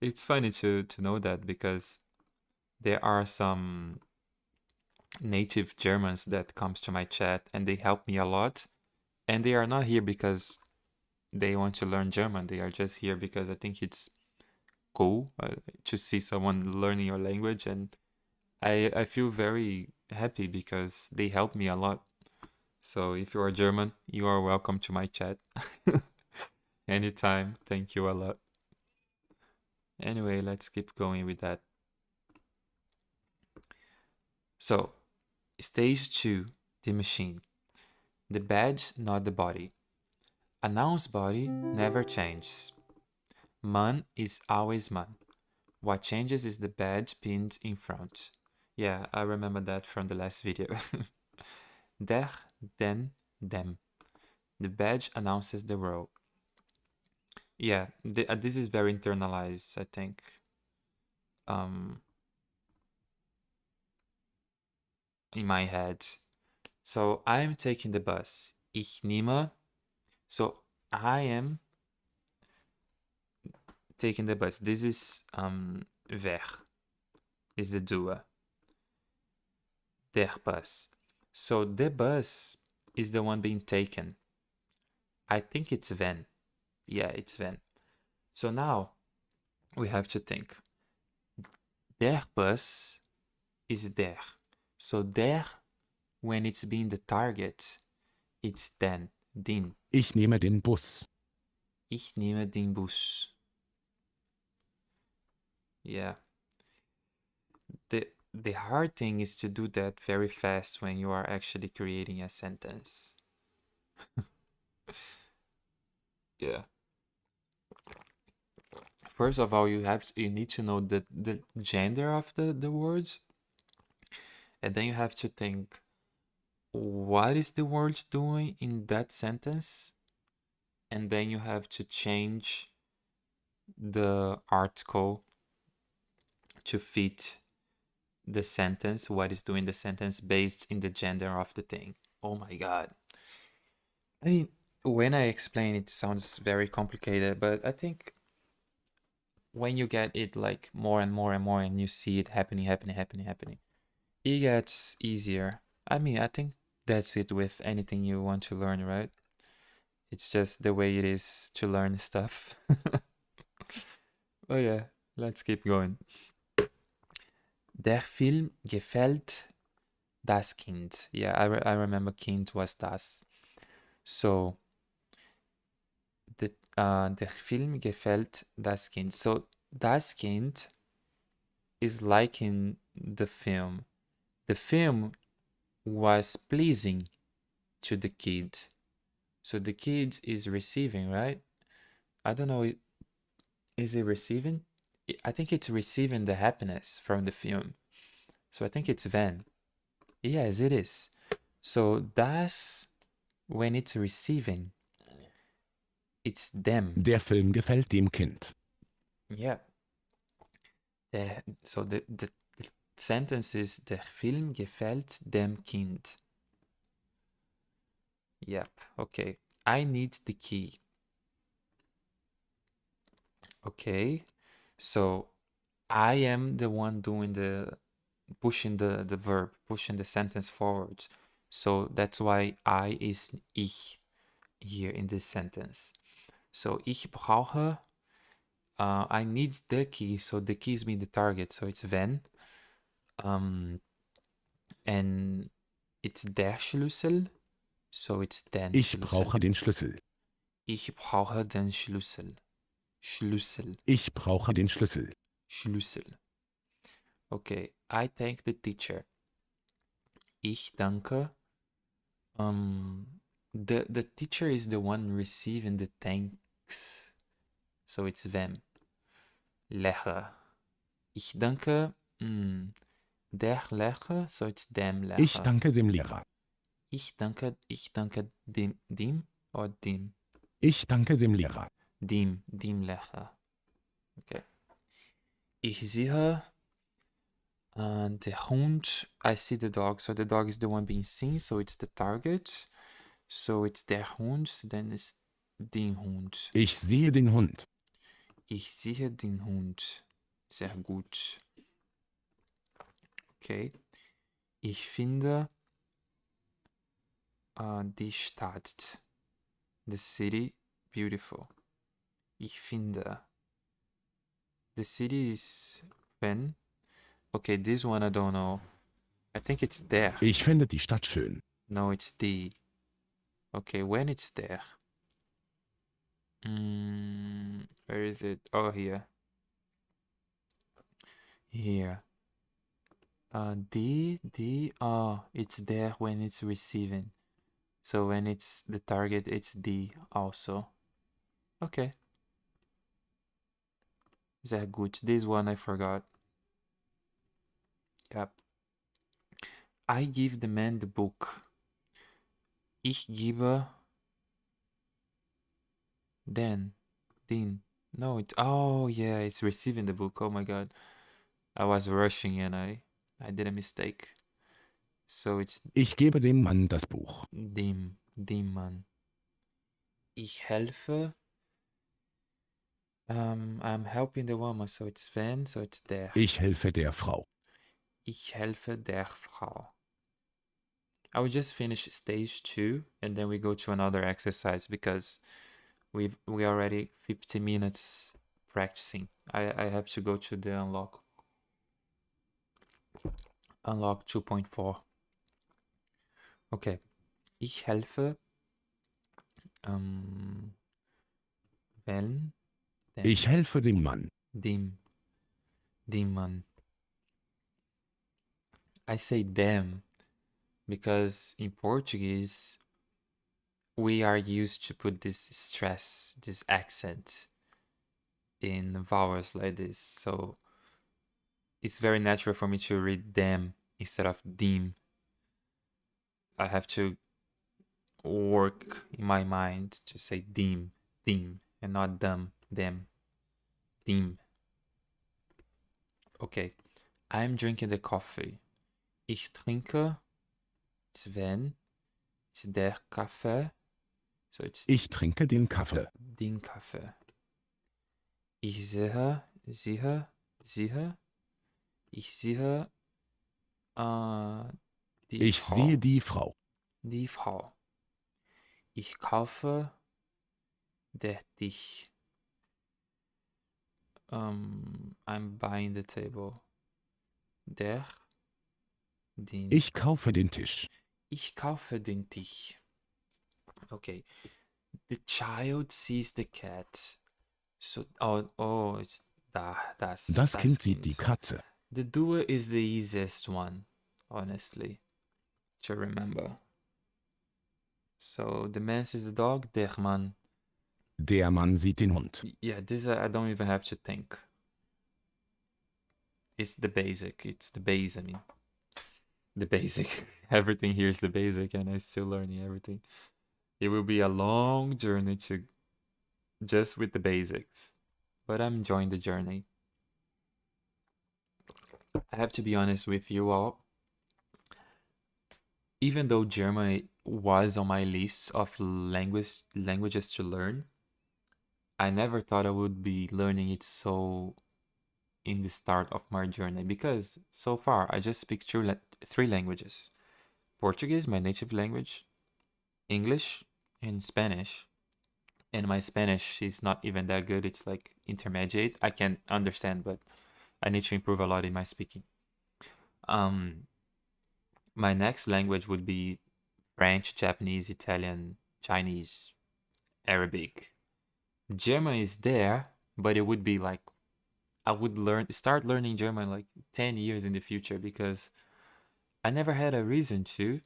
It's funny to know that because there are some native Germans that comes to my chat and they help me a lot, and they are not here because they want to learn German. They are just here because I think it's cool to see someone learning your language, and I feel very happy because they help me a lot. So if you are German, you are welcome to my chat. Anytime. Thank you a lot. Anyway, let's keep going with that. So, stage 2, the machine. The badge, not the body. A noun's body never changes. Man is always man. What changes is the badge pinned in front. Yeah, I remember that from the last video. Der, den, dem. The badge announces the row. Yeah, this is very internalized, I think. In my head. So I'm taking the bus. Ich nehme. So I am taking the bus. This is wer is the doer. Der Bus. So the bus is the one being taken. I think it's wenn. Yeah, it's wenn. So now we have to think. Der Bus is der. So der, when it's being the target, it's den, den. Ich nehme den Bus. Ich nehme den Bus. Yeah. The hard thing is to do that very fast when you are actually creating a sentence. Yeah. First of all, you need to know the gender of the words, and then you have to think, what is the words doing in that sentence, and then you have to change the article to fit the sentence, what is doing the sentence based in the gender of the thing. Oh my god. I mean, when I explain it sounds very complicated, but I think when you get it like more and more and more and you see it happening, it gets easier. I mean, I think that's it with anything you want to learn, right? It's just the way it is to learn stuff. Oh yeah, let's keep going. Der Film gefällt das Kind. Yeah, I remember Kind was das. So, der Film gefällt das Kind. So, das Kind is liking the film. The film was pleasing to the kid. So the kid is receiving, right? I don't know, is it receiving? I think it's receiving the happiness from the film. So I think it's Van. Yes, it is. So das, when it's receiving, it's them. Der Film gefällt dem Kind. Yeah. So the sentence is, der Film gefällt dem Kind. Yep, okay. I need the key. Okay, so I am the one doing pushing the verb, pushing the sentence forward. So that's why I is ich here in this sentence. So ich brauche, I need the key, so the key is being the target, so it's wenn. And it's der Schlüssel, so it's den Ich Schlüssel. brauche den Schlüssel. Ich brauche den Schlüssel. Schlüssel. Ich brauche den Schlüssel. Schlüssel. Okay, I thank the teacher. Ich danke. The teacher is the one receiving the thanks, so it's them. Lehrer. Ich danke. Der Lehrer, so it's dem Lehrer. Ich danke dem Lehrer. Ich danke dem or dem? Ich danke dem Lehrer. Dem Lehrer. Okay. Ich sehe der Hund. I see the dog. So the dog is the one being seen. So it's the target. So it's der Hund. So then it's den Hund. Ich sehe den Hund. Ich sehe den Hund. Sehr gut. Okay. Ich finde die Stadt, the city, beautiful. Ich finde. The city is when? Okay, this one I don't know. I think it's there. Ich finde die Stadt schön. No, it's the. Okay, when it's there. Where is it? Oh, here. Here. It's there when it's receiving. So when it's the target, it's the also. Okay. Sehr gut. This one I forgot. Yep. I give the man the book. Ich gebe den. No, oh yeah, it's receiving the book. Oh my God. I was rushing and I did a mistake. So it's Ich gebe dem Mann das Buch. dem Mann. Ich helfe. I'm helping the woman, so it's wenn, so it's der. Ich helfe der Frau. Ich helfe der Frau. I will just finish stage 2 and then we go to another exercise because we already 50 minutes practicing. I have to go to the unlock 2.4. Okay. Ich helfe wenn Ich helfe dem Mann. dem Mann. I say them because in Portuguese we are used to put this stress, this accent in vowels like this. So it's very natural for me to read them instead of dim. I have to work in my mind to say dim, and not them, dim. Okay, I'm drinking the coffee. Ich trinke Sven, it's der Kaffee. So it's Ich trinke den Kaffee. den Kaffee. Ich sehe, ich sehe die Ich Frau. sehe die Frau. Die Frau. Ich kaufe der Tisch. I'm buying the table. Den. Ich kaufe den Tisch. Ich kaufe den Tisch. Okay. The child sees the cat. So, it's Das Kind sieht die Katze. The duo is the easiest one, honestly, to remember. So the man sees the dog, der Mann. Der Mann sieht den Hund. Yeah, this I don't even have to think. It's the basic. It's the base, I mean. The basic. Everything here is the basic and I'm still learning everything. It will be a long journey to just with the basics. But I'm enjoying the journey. I have to be honest with you all. Even though German was on my list of languages to learn, I never thought I would be learning it so in the start of my journey because so far I just speak 3 languages. Portuguese, my native language, English, and Spanish. And my Spanish is not even that good. It's like intermediate. I can understand, but I need to improve a lot in my speaking. My next language would be French, Japanese, Italian, Chinese, Arabic. German is there, but it would be like I would start learning German like 10 years in the future because I never had a reason to,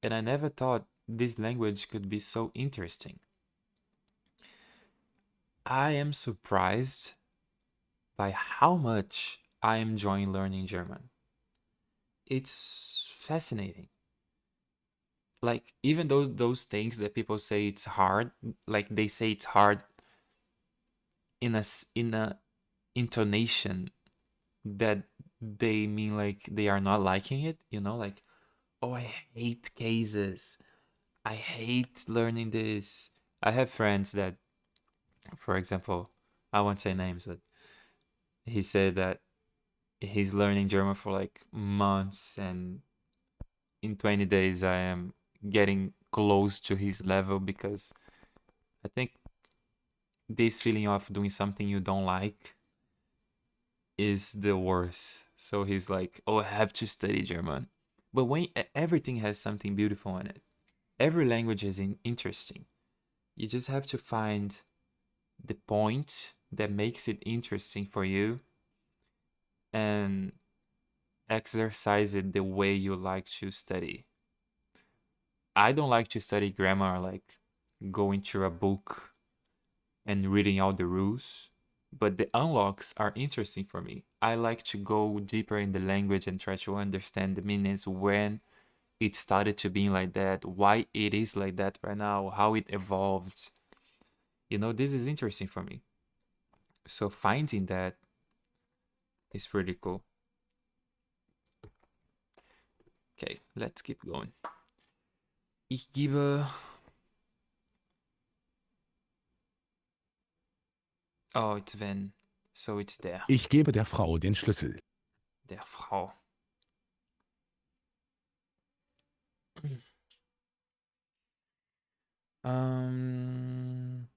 and I never thought this language could be so interesting. I am surprised by how much I am enjoying learning German. It's fascinating. Like even those things that people say it's hard, like they say it's hard in a intonation that they mean like they are not liking it, like, oh, I hate cases. I hate learning this. I have friends that, for example, I won't say names, but he said that he's learning German for like months and in 20 days I am getting close to his level because I think this feeling of doing something you don't like is the worst. So he's like, oh, I have to study German. But when everything has something beautiful in it, every language is interesting. You just have to find the point that makes it interesting for you and exercise it the way you like to study. I don't like to study grammar like going through a book and reading all the rules, but the unlocks are interesting for me. I like to go deeper in the language and try to understand the meanings when it started to being like that, why it is like that right now, how it evolves. This is interesting for me. So finding that is pretty cool. Okay, let's keep going. Ich gebe. Oh, it's wenn. So it's der. Ich gebe der Frau den Schlüssel. Der Frau. Ähm,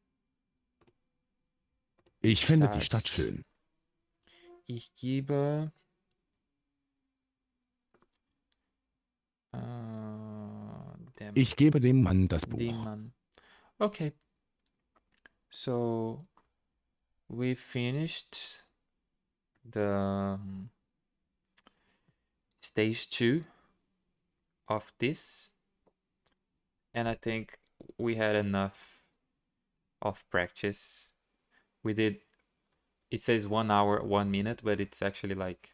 Ich finde die Stadt Stadt. schön. Ich gebe. Dem. Ich gebe dem Mann das Dem Buch. Mann. Okay. So we finished the stage 2 of this, and I think we had enough of practice. We did, it says 1 hour 1 minute, but it's actually like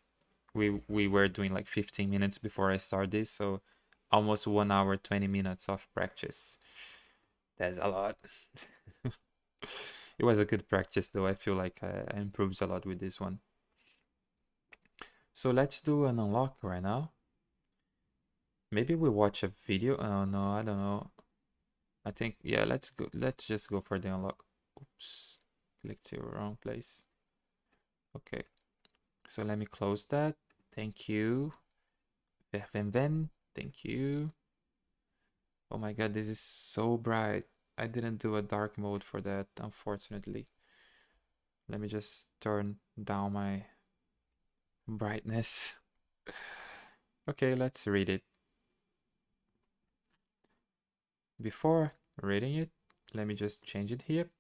we were doing like 15 minutes before I started this, so almost 1 hour 20 minutes of practice. That's a lot. It was a good practice though. I feel like I improved a lot with this one. So let's do an unlock right now. Maybe we watch a video. Oh no, I don't know. I think, yeah, let's go. Let's just go for the unlock. Oops, clicked to the wrong place. Okay, so let me close that. Thank you. Thank you. Oh my god, this is so bright. I didn't do a dark mode for that, unfortunately. Let me just turn down my brightness. Okay, let's read it. Before reading it, let me just change it here.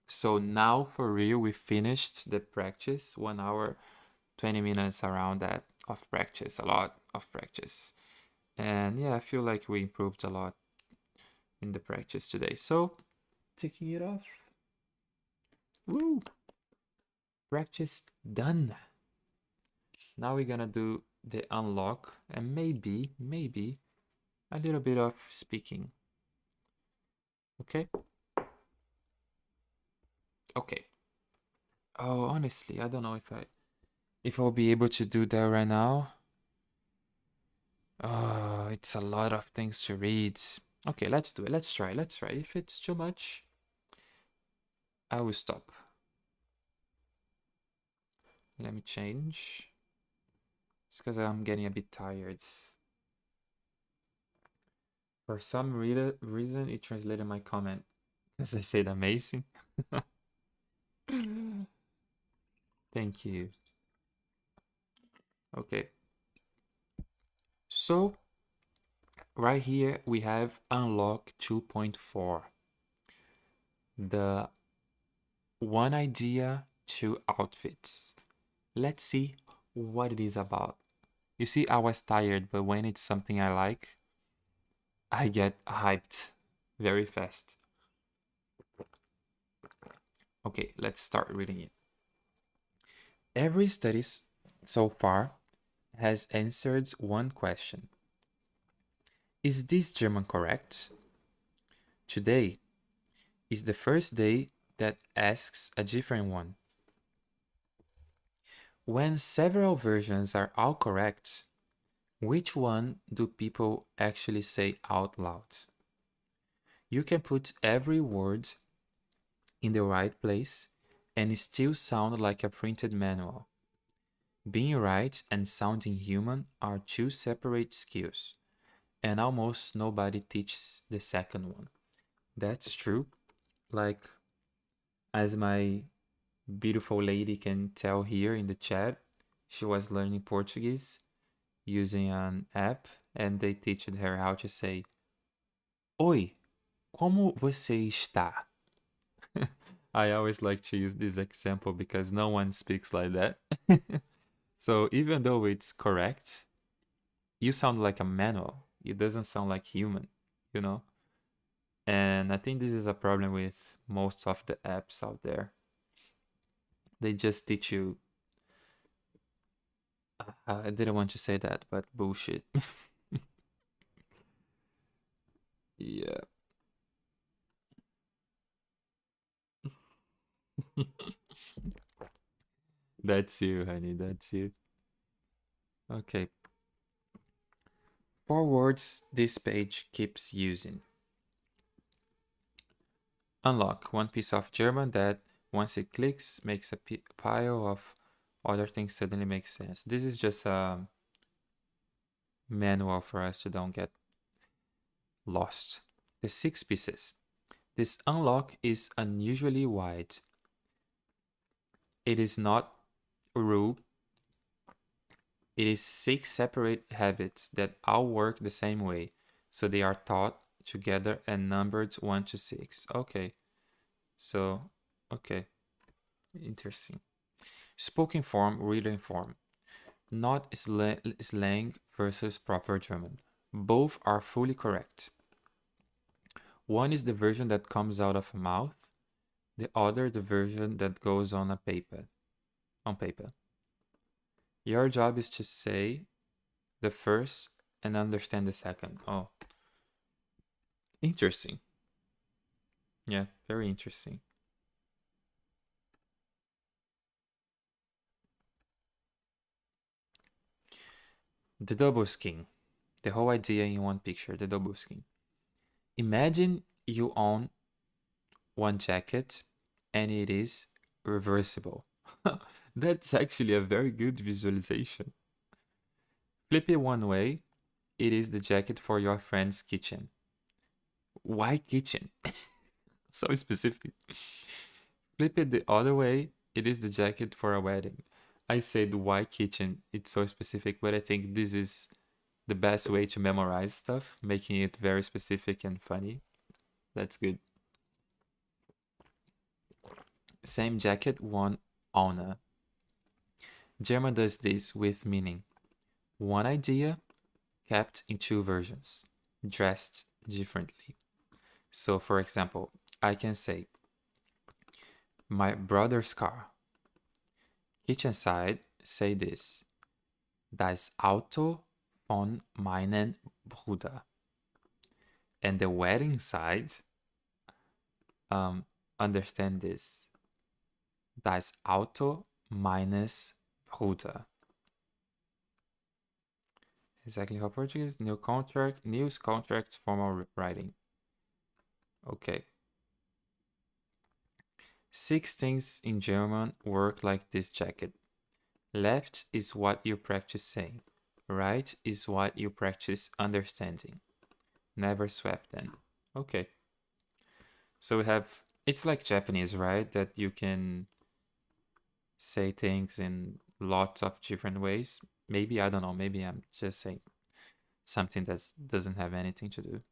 So now for real, we finished the practice. 1 hour, 20 minutes around that of practice, a lot of practice. And yeah, I feel like we improved a lot in the practice today. So taking it off. Woo! Practice done. Now we're gonna do the unlock and maybe a little bit of speaking. Okay? Okay. Oh, honestly, I don't know if I'll be able to do that right now. Oh, it's a lot of things to read. Okay, let's do it. Let's try. If it's too much, I will stop. Let me change. It's because I'm getting a bit tired. For some reason, it translated my comment because I said amazing. Thank you. Okay. So, right here we have unlock 2.4. The one idea, two outfits. Let's see what it is about. You see, I was tired, but when it's something I like, I get hyped very fast. Okay, let's start reading it. Every study so far has answered one question. Is this German correct? Today is the first day that asks a different one. When several versions are all correct, which one do people actually say out loud? You can put every word in the right place and still sound like a printed manual. Being right and sounding human are two separate skills, and almost nobody teaches the second one. That's true. Like, as my beautiful lady can tell here in the chat, she was learning Portuguese using an app, and they teach her how to say Oi, como você está? I always like to use this example because no one speaks like that. So even though it's correct, you sound like a manual. It doesn't sound like human, you know? And I think this is a problem with most of the apps out there. They just teach you, I didn't want to say that, but bullshit. That's you, honey. That's you. Okay. 4 words this page keeps using. Unlock. One piece of German that, once it clicks, makes a pile of other things suddenly make sense. This is just a manual for us to don't get lost. The 6 pieces. This unlock is unusually wide. It is not a rule. It is 6 separate habits that all work the same way, so they are taught together and numbered 1 to 6. Okay, so, okay, interesting. Spoken form, written form. Not slang versus proper German. Both are fully correct. One is the version that comes out of a mouth, the other the version that goes on a paper. On paper. Your job is to say the first and understand the second. Oh, interesting. Yeah, very interesting. The double skin. The whole idea in one picture, the double skin. Imagine you own one jacket and it is reversible. That's actually a very good visualization. Flip it one way, it is the jacket for your friend's kitchen. Why kitchen? So specific. Flip it the other way, it is the jacket for a wedding. I said why kitchen, it's so specific, but I think this is the best way to memorize stuff, making it very specific and funny. That's good. Same jacket, one owner. German does this with meaning. One idea kept in 2 versions, dressed differently. So, for example, I can say, my brother's car. Kitchen side, say this. Das Auto von meinem Bruder. And the wedding side, understand this. Das Auto meines Bruder. Exactly how Portuguese, new contract, news contracts, formal writing. Okay. 6 things in German work like this jacket. Left is what you practice saying. Right is what you practice understanding. Never swap them. Okay. So we have, it's like Japanese, right? That you can say things in lots of different ways. Maybe, I don't know, maybe I'm just saying something that doesn't have anything to do.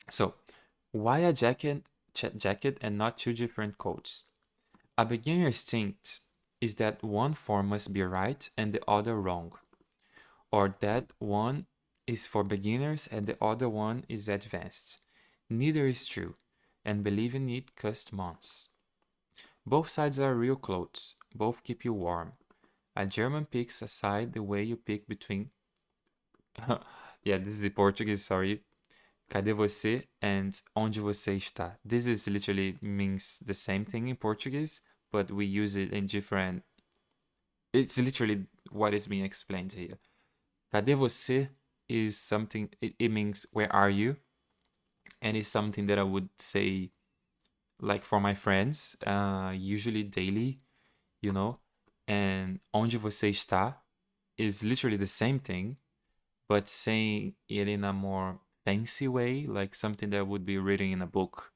So, why a jacket and not 2 different coats? A beginner instinct is that one form must be right and the other wrong, or that one is for beginners and the other one is advanced. Neither is true, and believing it costs months. Both sides are real clothes, both keep you warm. A German picks a side the way you pick between. Yeah, this is in Portuguese, sorry. Cadê você and onde você está? This is literally means the same thing in Portuguese, but we use it in different. It's literally what is being explained here. Cadê você is something, it means where are you? And it's something that I would say like for my friends, usually daily, you know. And onde você está is literally the same thing, but saying it in a more fancy way, like something that would be written in a book,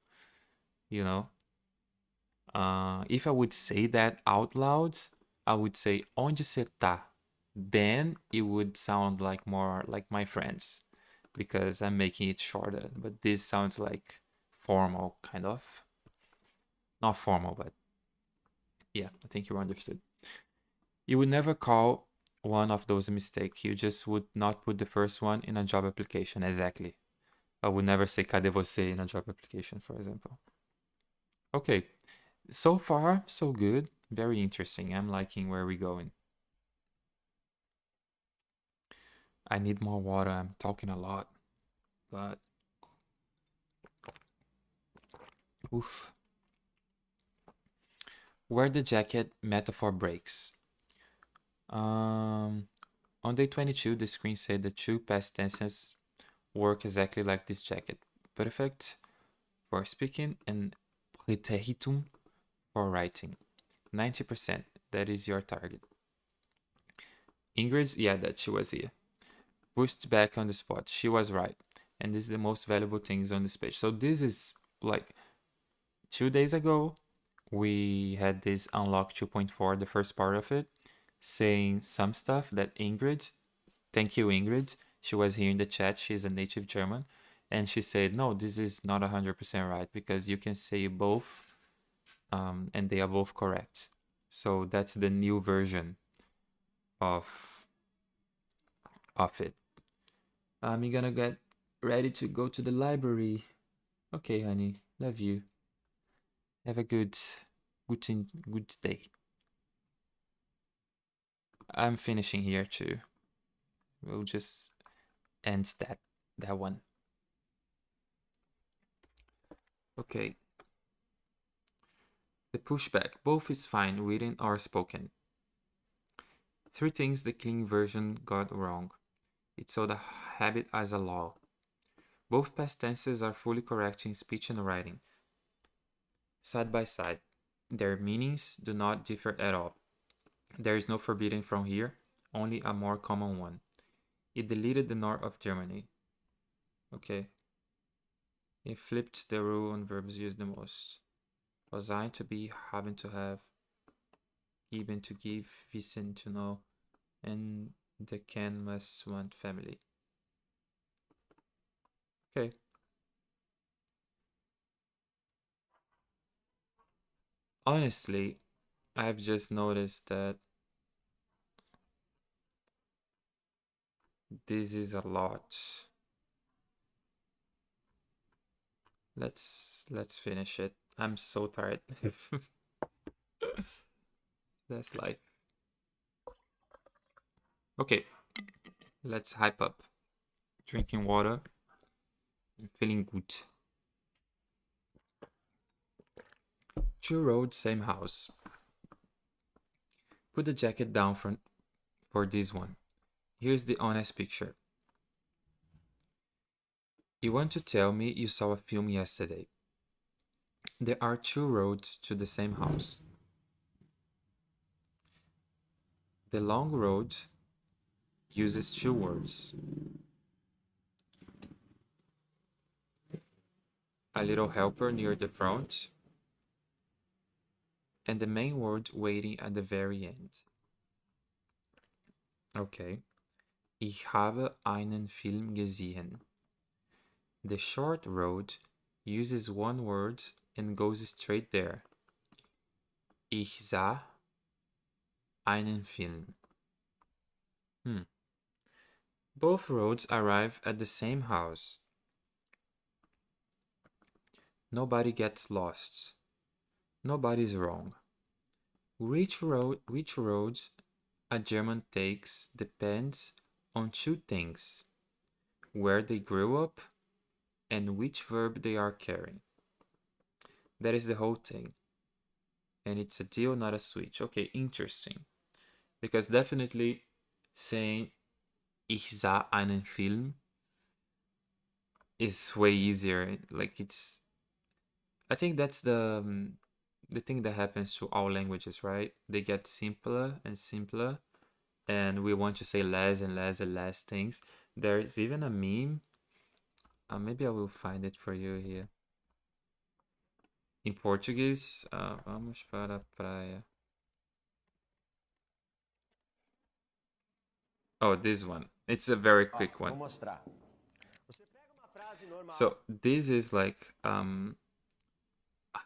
you know. If I would say that out loud, I would say onde você tá. Then it would sound like more like my friends, because I'm making it shorter. But this sounds like formal, kind of. Not formal, but yeah, I think you understood. You would never call one of those a mistake. You just would not put the first one in a job application. Exactly. I would never say cadê você in a job application, for example. Okay, so far, so good. Very interesting. I'm liking where we're going. I need more water. I'm talking a lot, but oof. Where the jacket metaphor breaks. On day 22, the screen said the two past tenses work exactly like this jacket. Perfect for speaking and praeteritum for writing. 90%, that is your target. Ingrid, yeah, that she was here. Pushed back on the spot. She was right. And this is the most valuable things on this page. So this is like 2 days ago, we had this unlock 2.4, the first part of it, saying some stuff that Ingrid, thank you Ingrid, she was here in the chat, she's a native German, and she said, no, this is not 100% right because you can say both and they are both correct. So that's the new version of it. I'm gonna get ready to go to the library. Okay, honey, love you. Have a good day. I'm finishing here too. We'll just end that one. Okay. The pushback. Both is fine, written or spoken. 3 things the clean version got wrong. It saw the habit as a law. Both past tenses are fully correct in speech and writing. Side by side. Their meanings do not differ at all. There is no forbidden from here, only a more common one. It deleted the north of Germany. Okay. It flipped the rule on verbs used the most. Was I to be, having to have, given to give, wissen to know, and the can must want family. Okay. Honestly, I've just noticed that this is a lot. Let's finish it. I'm so tired. That's life. Okay, let's hype up. Drinking water. I'm feeling good. 2 roads, same house. Put the jacket down for this one. Here's the honest picture. You want to tell me you saw a film yesterday. There are 2 roads to the same house. The long road uses 2 words. A little helper near the front, and the main word waiting at the very end. Okay. Ich habe einen Film gesehen. The short road uses 1 word and goes straight there. Ich sah einen Film. Both roads arrive at the same house. Nobody gets lost. Nobody's wrong. Which road a German takes depends on 2 things: where they grew up and which verb they are carrying. That is the whole thing. And it's a deal, not a switch. Okay, interesting. Because definitely saying Ich sah einen Film is way easier. Like I think that's the thing that happens to all languages, right? They get simpler and simpler, and we want to say less and less and less things. There's even a meme. Maybe I will find it for you here. In Portuguese, vamos para a praia. Oh, this one. It's a very quick one. So this is like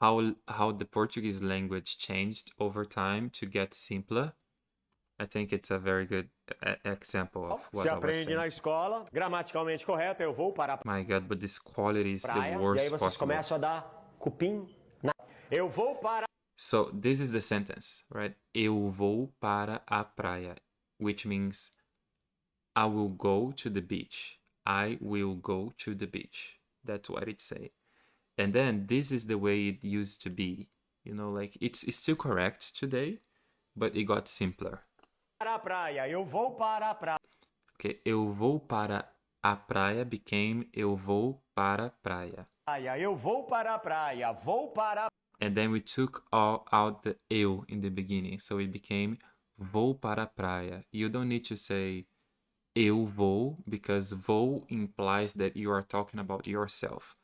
how the Portuguese language changed over time to get simpler. I think it's a very good example of what I was saying. na escola, gramaticalmente correto, eu vou para a My God, but this quality is the praia, e aí worst vocês possible. começam a dar cupim. Eu vou para So this is the sentence, right? Eu vou para a praia, which means I will go to the beach. I will go to the beach. That's what it say. And then this is the way it used to be. You know, like it's still correct today, but it got simpler. a praia. Eu vou para a praia. Okay, eu vou para a praia became eu vou para a praia. Eu vou para a praia. Vou para a And then we took out the eu in the beginning, so it became vou para a praia. You don't need to say eu vou, because vou implies that you are talking about yourself.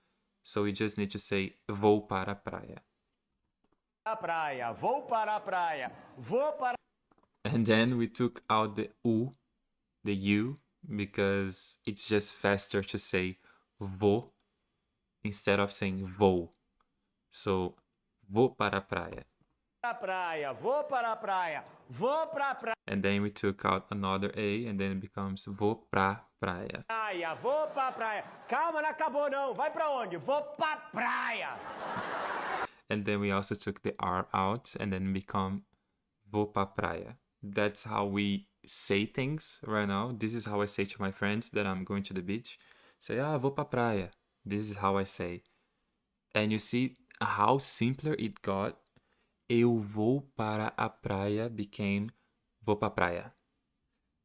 So you just need to say vou para a praia. praia. Vou para a praia. Vou para And then we took out the u, the u, because it's just faster to say vou instead of saying vou. So vou para a praia. a praia. Vou para a praia. Vou para a praia. And then we took out another a, and then it becomes vou pra praia. Vou para a praia. Calma, não acabou não. Vai para onde? Vou para a praia. And then we also took the r out, and then become vou pra praia. That's how we say things right now. This is how I say to my friends that I'm going to the beach. Say, vou pra praia. This is how I say. And you see how simpler it got. Eu vou para a praia became vou pra praia.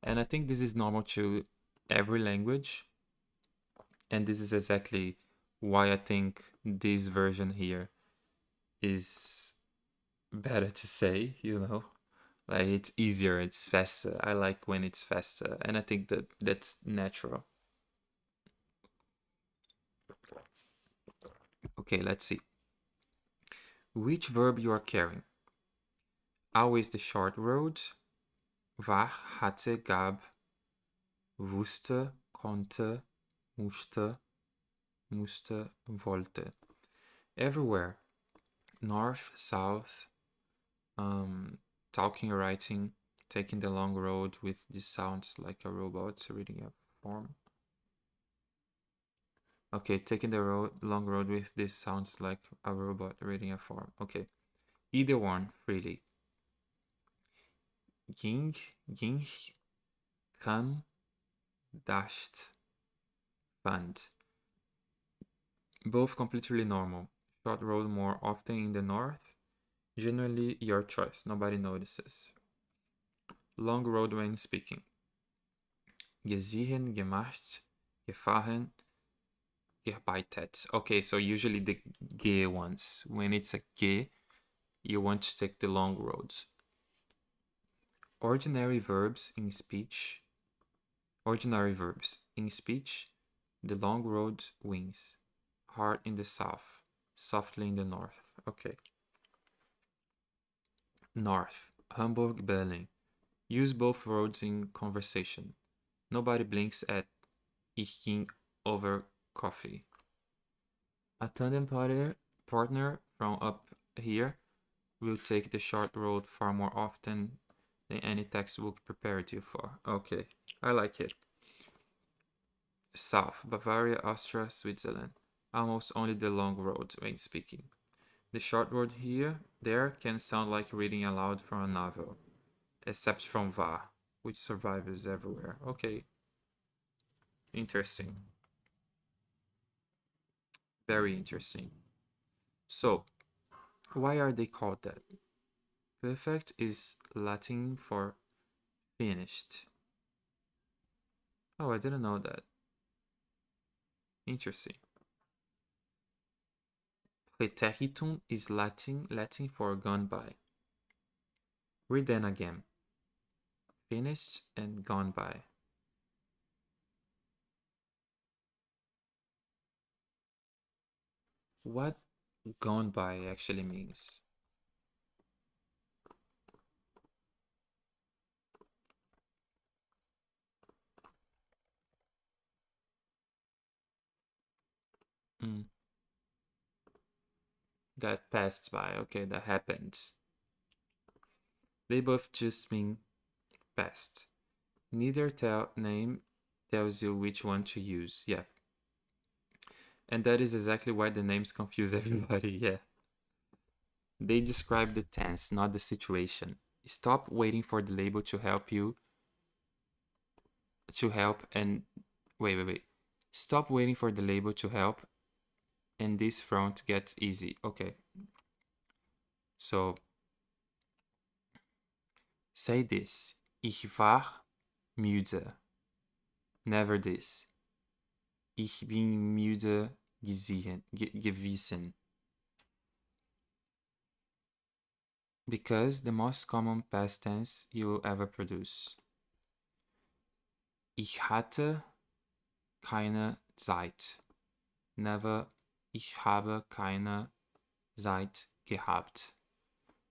And I think this is normal to every language. And this is exactly why I think this version here is better to say, you know? Like it's easier, it's faster. I like when it's faster. And I think that that's natural. Okay, let's see. Which verb you are carrying? Always the short road. War, hatte, gab, wusste, konnte, musste, wollte. Everywhere. North, south, talking or writing, taking the long road with the sounds like a robot reading a form. Okay, taking the long road with this sounds like a robot reading a form. Okay, either one freely. Ging, kan, dashed, fand. Both completely normal. Short road more often in the north. Generally your choice, nobody notices. Long road when speaking. Gesehen, gemacht, gefahren, gearbeitet. Okay, so usually the ge ones. When it's a ge, you want to take the long roads. Ordinary verbs in speech. Ordinary verbs. In speech, the long road wins. Hard in the south, softly in the north. Okay. North. Hamburg, Berlin. Use both roads in conversation. Nobody blinks at Ich ging over coffee. A tandem partner from up here will take the short road far more often than any textbook prepared you for. Okay, I like it. South, Bavaria, Austria, Switzerland. Almost only the long road when speaking. The short road there can sound like reading aloud from a novel, except from Va, which survives everywhere. Okay. Interesting. Very interesting. So, why are they called that? Perfect is Latin for finished. Oh, I didn't know that. Interesting. Praeteritum is Latin for gone by. Read them again. Finished and gone by. What gone by actually means? That passed by. Okay, that happened. They both just mean past. Neither name tells you which one to use. Yeah. And that is exactly why the names confuse everybody. Yeah. They describe the tense, not the situation. Stop waiting for the label to help you. Wait. Stop waiting for the label to help, and this front gets easy. Okay. So say this. Ich war müde. Never this. Ich bin müde gewesen. Because the most common past tense you will ever produce. Ich hatte keine Zeit. Never. Ich habe keine Zeit gehabt.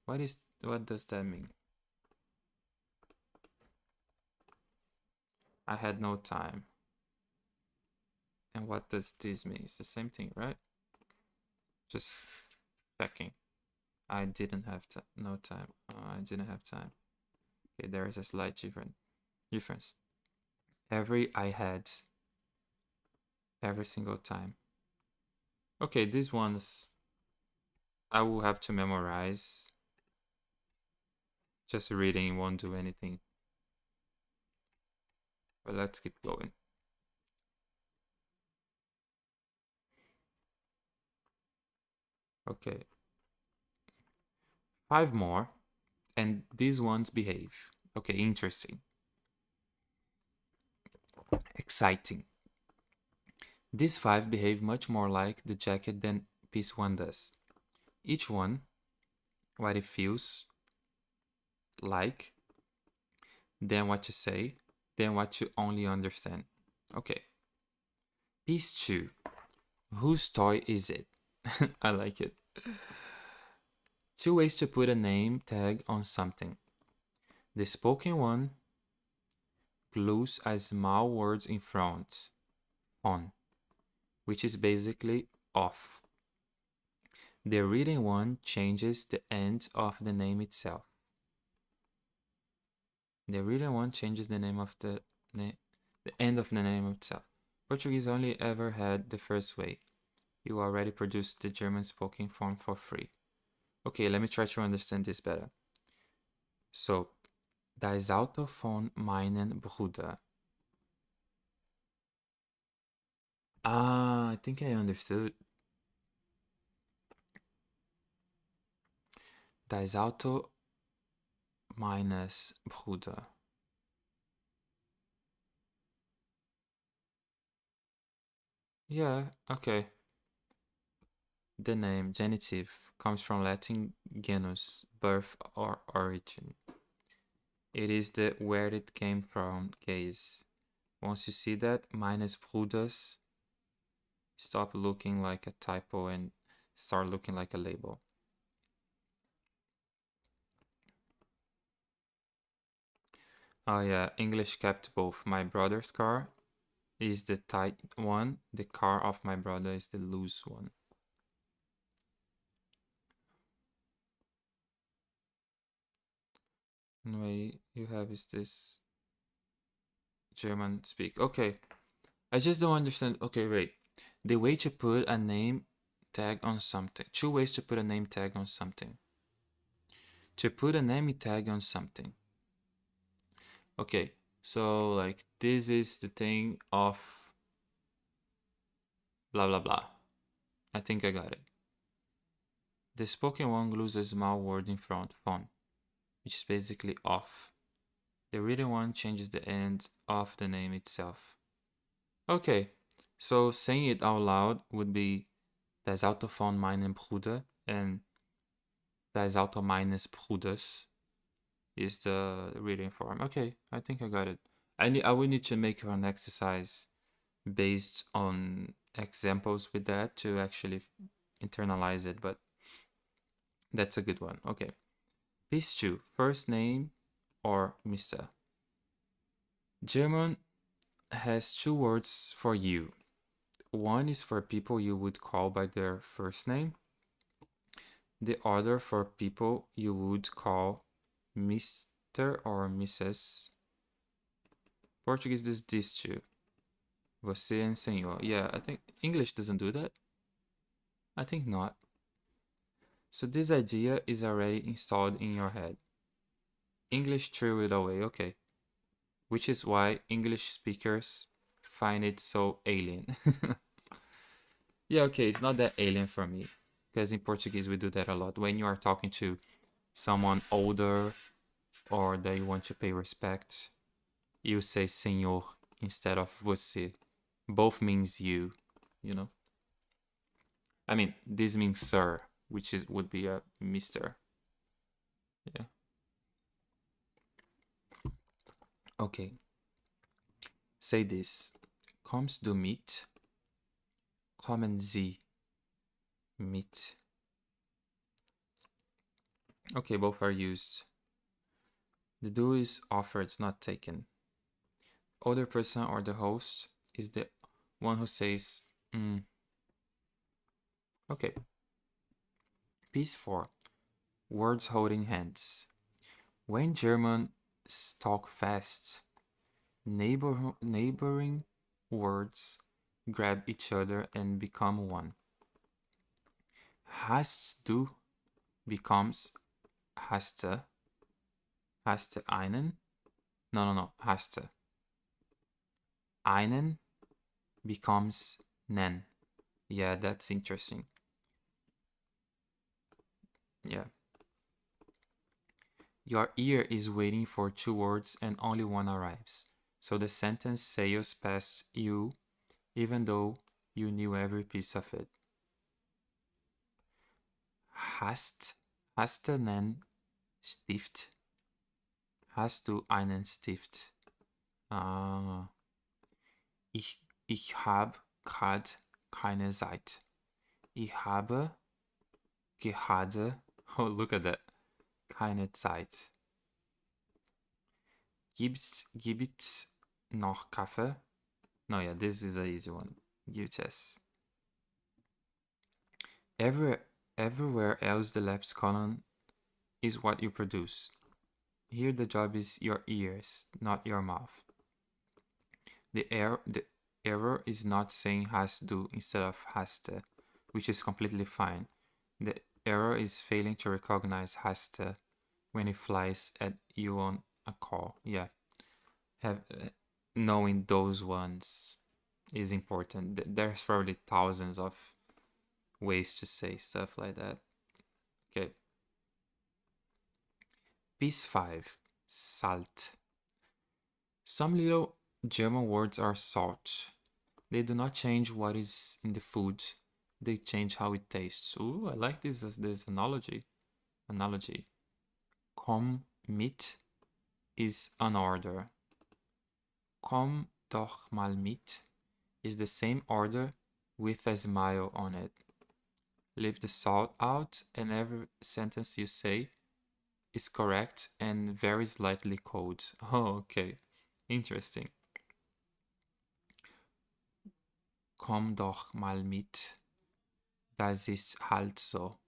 What does that mean? I had no time. And what does this mean? It's the same thing, right? Just checking. I didn't have no time. I didn't have time. Okay, there is a slight difference. I had. Every single time. Okay, these ones I will have to memorize. Just reading won't do anything. But let's keep going. Okay. 5 more. And these ones behave. Okay, interesting. Exciting. These 5 behave much more like the jacket than piece 1 does. Each one, what it feels like, then what you say, then what you only understand. Okay. Piece 2. Whose toy is it? I like it. 2 ways to put a name tag on something. The spoken one glues a small word in front, on, which is basically off. The written one changes the end of the name itself. The written one changes the name of the end of the name itself. Portuguese only ever had the first way. You already produced the German spoken form for free. Okay, let me try to understand this better. So, da ist Auto von meinem Bruder. Ah, I think I understood. Da ist Auto meines Bruder. Yeah, okay. The name, genitive, comes from Latin genus, birth or origin. It is the where it came from case. Once you see that, meines Bruders, stop looking like a typo and start looking like a label. Oh yeah, English kept both. My brother's car is the tight one. The car of my brother is the loose one. And way you have is this German speak. Okay, I just don't understand. Okay, wait. The way to put a name tag on something. 2 ways to put a name tag on something. To put a name tag on something. Okay, so like this is the thing of blah blah blah. I think I got it. The spoken one glues a small word in front, fon, which is basically off. The written one changes the end of the name itself. Okay, so saying it out loud would be Das Auto von meinem Bruder, and Das Auto meines Bruders is the written form. Okay, I think I got it. I will need to make an exercise based on examples with that to actually internalize it, but that's a good one. Okay. Piece 2. First name or Mr. German has 2 words for you. One is for people you would call by their first name. The other for people you would call Mr. or Mrs. Portuguese does these 2. Você and senhor. Yeah, I think English doesn't do that. I think not. So this idea is already installed in your head. English threw it away, okay. Which is why English speakers find it so alien. Yeah, okay, it's not that alien for me. Because in Portuguese we do that a lot. When you are talking to someone older or that you want to pay respect, you say senhor instead of você. Both means you, you know. I mean, this means sir, which would be a mister. Yeah. Okay. Say this. Kommst du mit? Kommen Sie mit? Okay, both are used. The do is offered, not taken. Other person or the host is the one who says, Okay. Piece 4. Words holding hands. When Germans talk fast, neighboring words grab each other and become one. Hast du becomes haste. Haste einen? No. Haste. Einen becomes nen. Yeah, that's interesting. Yeah. Your ear is waiting for 2 words and only one arrives. So the sentence sails past you even though you knew every piece of it. Hast du einen Stift? Hast du einen Stift? Ah. Ich hab grad keine Zeit. Ich habe gerade, oh look at that, keine Zeit. Gibt's noch Kaffee? No, yeah, this is an easy one. Gibt's. Everywhere else the left column is what you produce. Here the job is your ears, not your mouth. The error is not saying has do instead of haste, which is completely fine. The error is failing to recognize haste when it flies at you on a call. Yeah, knowing those ones is important. There's probably thousands of ways to say stuff like that. Okay. Piece 5. Salt. Some little German words are salt. They do not change what is in the food. They change how it tastes. Ooh, I like this analogy. Komm mit is an order. Komm doch mal mit is the same order with a smile on it. Leave the salt out and every sentence you say is correct and very slightly cold. Oh, okay. Interesting. Komm doch mal mit. Das ist halt so.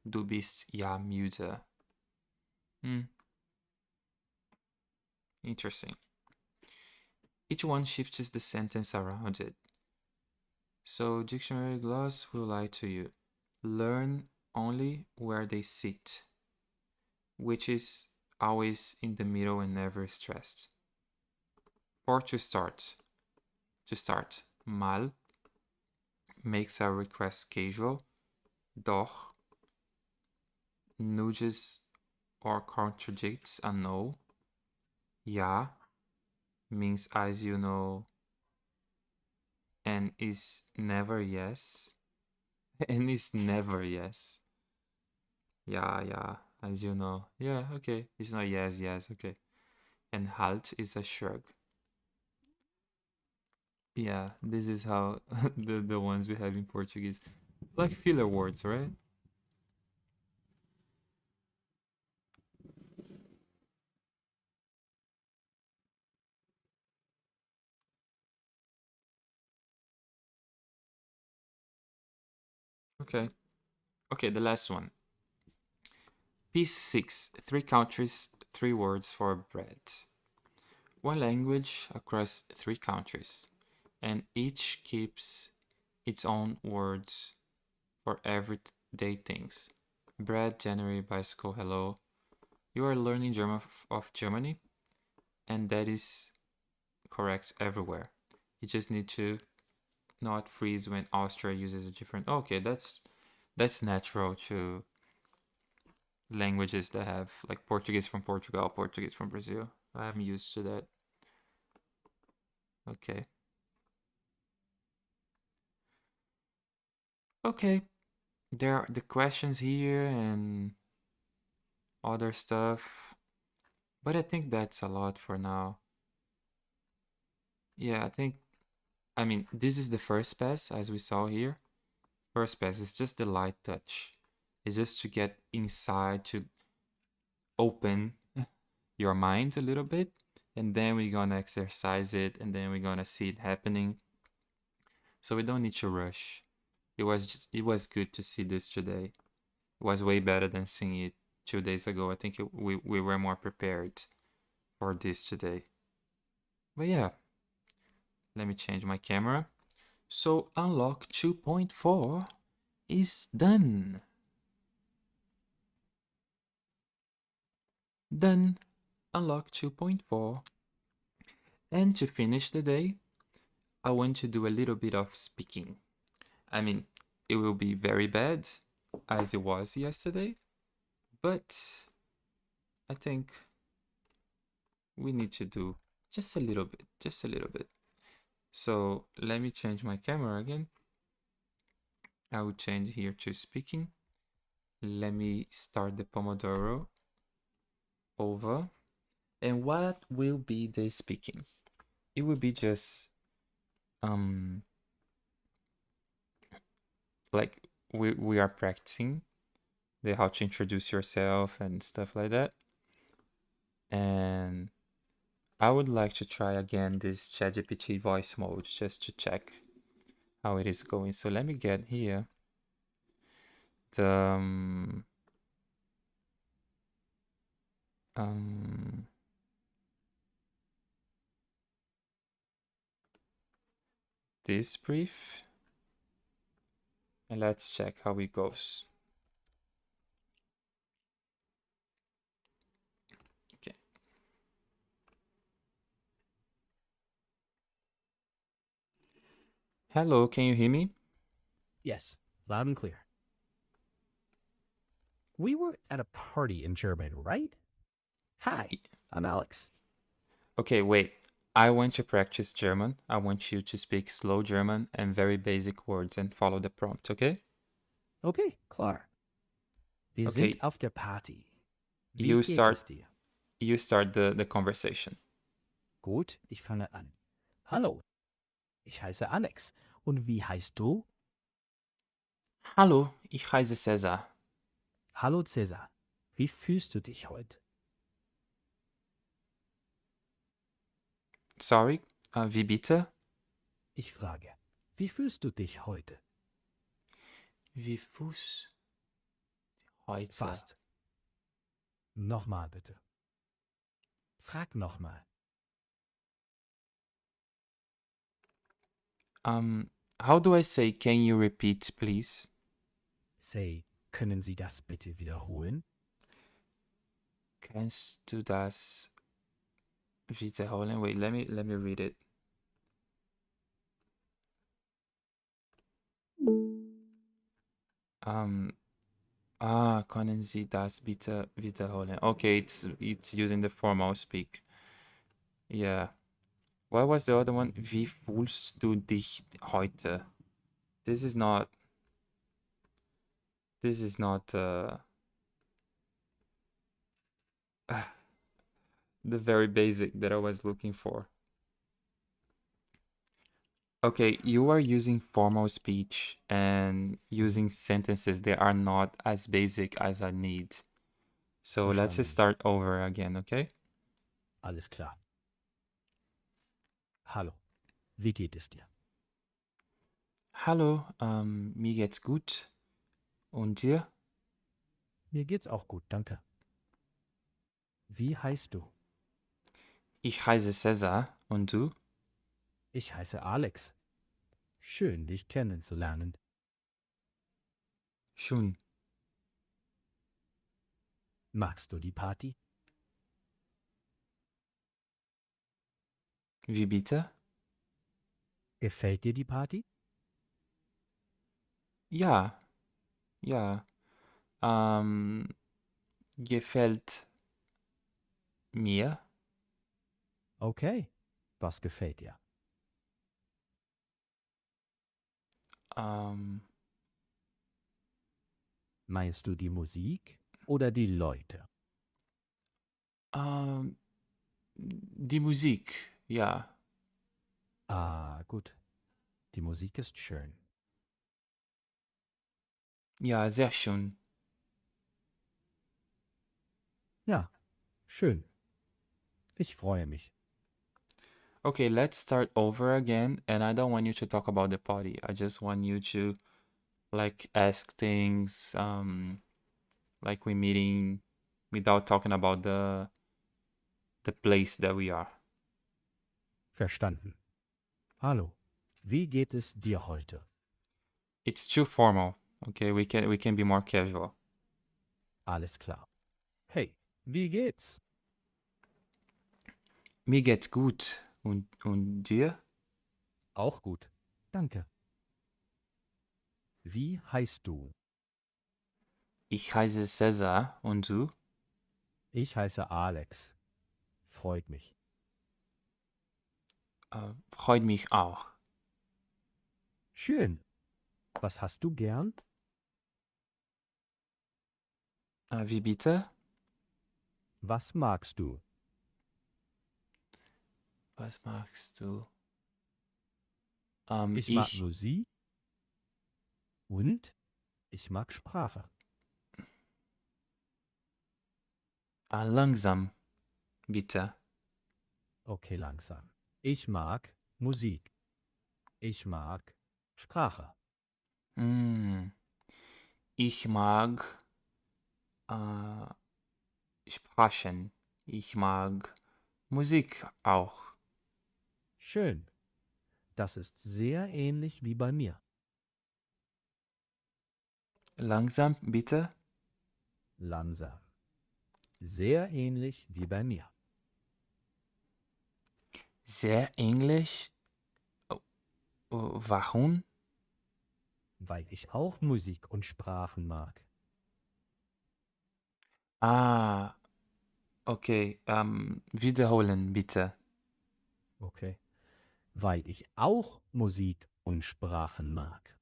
Du bist ja müde. Interesting. Each one shifts the sentence around it. So dictionary gloss will lie to you. Learn only where they sit, which is always in the middle and never stressed. Or to start. Mal makes a request casual. Doch nudges or contradicts a no. Ja means as you know and is never yes. And is never yes. Yeah, as you know. Yeah, okay. It's not yes, okay. And halt is a shrug. Yeah, this is how the ones we have in Portuguese. Like filler words, right? Okay, the last one. Piece 6. 3 countries, 3 words for bread. One language across 3 countries, and each keeps its own words for everyday things. Bread, January, bicycle, hello. You are learning German of Germany, and that is correct everywhere. You just need to not freeze when Austria uses a different. Okay, that's That's natural to languages that have like Portuguese from Portugal, Portuguese from Brazil. I'm used to that. Okay. Okay. There are the questions here and other stuff. But I think that's a lot for now. Yeah, I mean, this is the first pass, as we saw here. First pass is just the light touch. It's just to get inside, to open your mind a little bit. And then we're gonna exercise it, and then we're gonna see it happening. So we don't need to rush. It was good to see this today. It was way better than seeing it 2 days ago. I think we were more prepared for this today. But yeah, let me change my camera. So unlock 2.4 is done. Done. Unlock 2.4. And to finish the day, I want to do a little bit of speaking. I mean, it will be very bad, as it was yesterday, but I think we need to do just a little bit, just a little bit. So let me change my camera again. I will change here to speaking. Let me start the Pomodoro over. And what will be the speaking? It will be just like we are practicing the how to introduce yourself and stuff like that. And I would like to try again this ChatGPT voice mode just to check how it is going. So let me get here the this brief, and let's check how it goes. Okay. Hello, can you hear me? Yes, loud and clear. We were at a party in Germany, right? Hi, I'm Alex. Okay, wait. I want to practice German. I want you to speak slow German and very basic words and follow the prompt, okay? Okay, klar. Wir Okay. sind auf der Party. Wie You geht start es dir? you start the conversation. Gut, ich fange an. Hallo, ich heiße Alex. Und wie heißt du? Hallo, ich heiße Cesar. Hallo Cäsar. Wie fühlst du dich heute? Sorry, wie bitte? Ich frage, wie fühlst du dich heute? Wie Fuß heute? Fast. Nochmal bitte. Frag nochmal. How do I say can you repeat, please? Say, können Sie das bitte wiederholen? Kannst du das wiederholen? Wait, let me read it. Können Sie das bitte wiederholen? Okay, it's using the formal speak. Yeah. What was the other one? Wie fühlst du dich heute? This is not the very basic that I was looking for. Okay, you are using formal speech and using sentences that are not as basic as I need. So let's just start over again, okay? Alles klar. Hallo, wie geht es dir? Hallo, mir geht's gut. Und dir? Mir geht's auch gut, danke. Wie heißt du? Ich heiße Cesar. Und du? Ich heiße Alex. Schön, dich kennenzulernen. Schön. Magst du die Party? Wie bitte? Gefällt dir die Party? Ja, Ja. Gefällt mir. Okay. Was gefällt dir? Ähm, Meinst du die Musik oder die Leute? ähm, die Musik. Ja. Ah, gut. Die Musik ist schön. Ja, sehr schön. Ja, schön. Ich freue mich. Okay, let's start over again. And I don't want you to talk about the party. I just want you to like ask things, like we're meeting without talking about the place that we are. Verstanden. Hallo. Wie geht es dir heute? It's too formal. Okay, we can be more casual. Alles klar. Hey, wie geht's? Mir geht's gut. Und dir? Auch gut. Danke. Wie heißt du? Ich heiße Cesar. Und du? Ich heiße Alex. Freut mich. Freut mich auch. Schön. Was hast du gern? Wie bitte? Was magst du? Was magst du? Ich mag Musik und ich mag Sprache. Langsam, bitte. Okay, langsam. Ich mag Musik. Ich mag Sprache. Mm, ich mag äh, Sprachen. Ich mag Musik auch. Schön. Das ist sehr ähnlich wie bei mir. Langsam, bitte. Langsam. Sehr ähnlich wie bei mir. Sehr Englisch. Warum? Weil ich auch Musik und Sprachen mag. Ah, okay. Wiederholen, bitte. Okay. Weil ich auch Musik und Sprachen mag.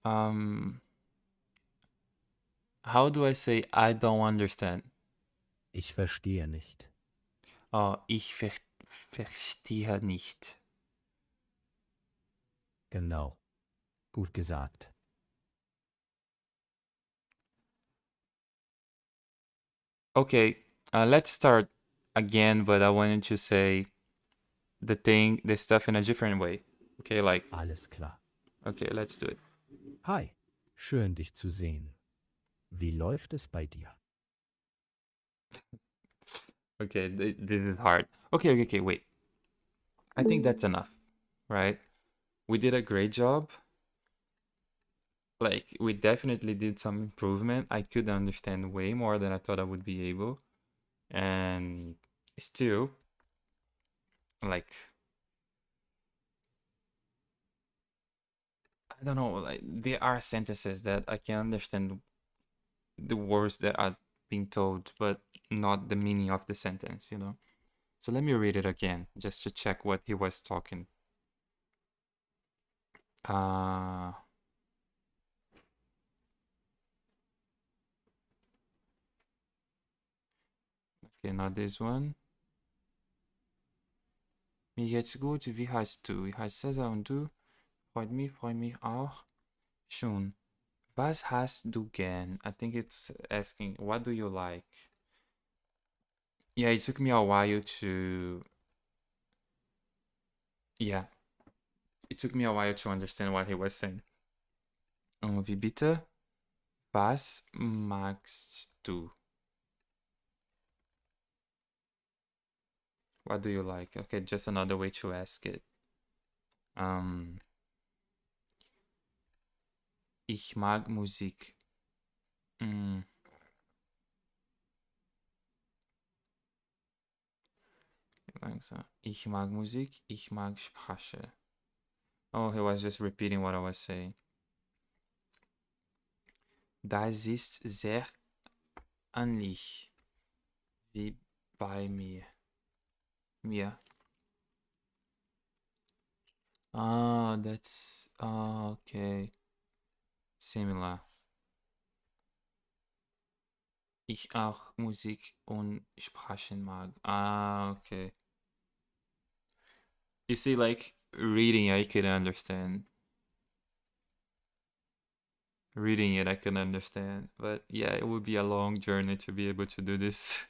Um, how do I say I don't understand? Ich verstehe nicht. Oh, ich verstehe nicht. Genau. Gut gesagt. Okay, let's start again, but I wanted to say the stuff in a different way. Okay, like, Alles klar. okay, let's do it. Hi. Schön dich zu sehen. Wie läuft es bei dir? Okay, this is hard. Okay, wait. I think that's enough, right? We did a great job. Like, we definitely did some improvement. I could understand way more than I thought I would be able. And still, like, I don't know, like, there are sentences that I can understand the words that are being told, but not the meaning of the sentence. So let me read it again, just to check what he was talking. Uh, okay, not this one. Mir geht's gut, wie heißt du? Ich heiße Cesar und du? Freut mich auch. Schön. Was hast du gern? I think it's asking, what do you like? Yeah, it took me a while to. Yeah, it took me a while to understand what he was saying. Wie bitte? Was magst du? What do you like? Okay, just another way to ask it. Ich mag Musik. Mm, langsam. Ich mag Musik, ich mag Sprache. Oh, he was just repeating what I was saying. Das ist sehr ähnlich wie bei mir. Mir. Ah, that's okay. Similar. Ich auch Musik und Sprachen mag. Ah, okay. You see, like reading, I could understand. Reading it, I can understand. But yeah, it would be a long journey to be able to do this.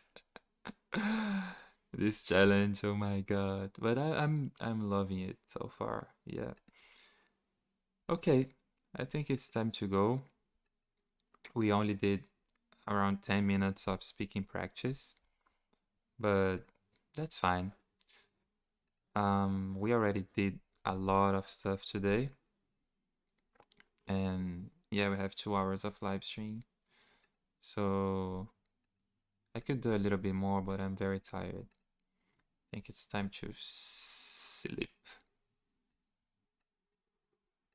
This challenge. Oh my god. But I'm loving it so far. Yeah. Okay. I think it's time to go. We only did around 10 minutes of speaking practice, but that's fine. We already did a lot of stuff today. And yeah, we have 2 hours of live stream. So I could do a little bit more, but I'm very tired. I think it's time to sleep.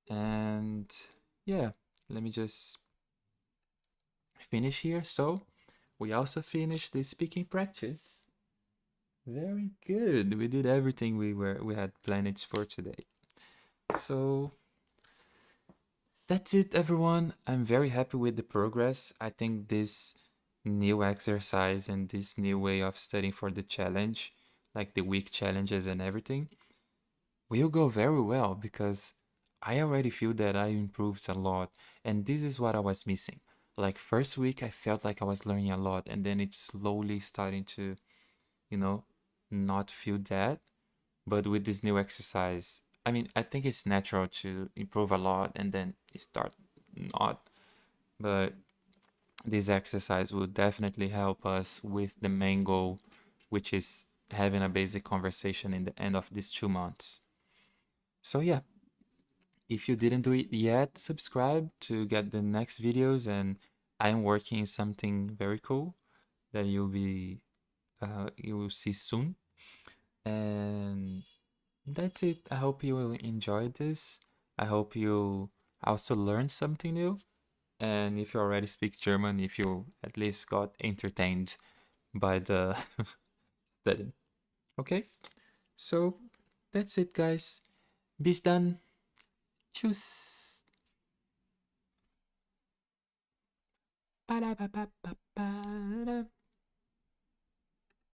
And yeah, let me just finish here. So we also finished the speaking practice. Very good. We did everything we had planned for today. So that's it, everyone. I'm very happy with the progress. I think this new exercise and this new way of studying for the challenge, like the week challenges and everything, will go very well because I already feel that I improved a lot. And this is what I was missing. Like, first week, I felt like I was learning a lot, and then it's slowly starting to, you know, not feel that. But with this new exercise, I mean, I think it's natural to improve a lot and then it start not. But this exercise will definitely help us with the main goal, which is having a basic conversation in the end of these 2 months. So yeah, if you didn't do it yet, subscribe to get the next videos, and I'm working on something very cool that you will see soon. And that's it. I hope you will enjoy this. I hope you also learned something new. And if you already speak German, if you at least got entertained by the study. Okay? So that's it, guys. Bis dann. Tschüss. Ba-da-ba-ba-ba-ba-da.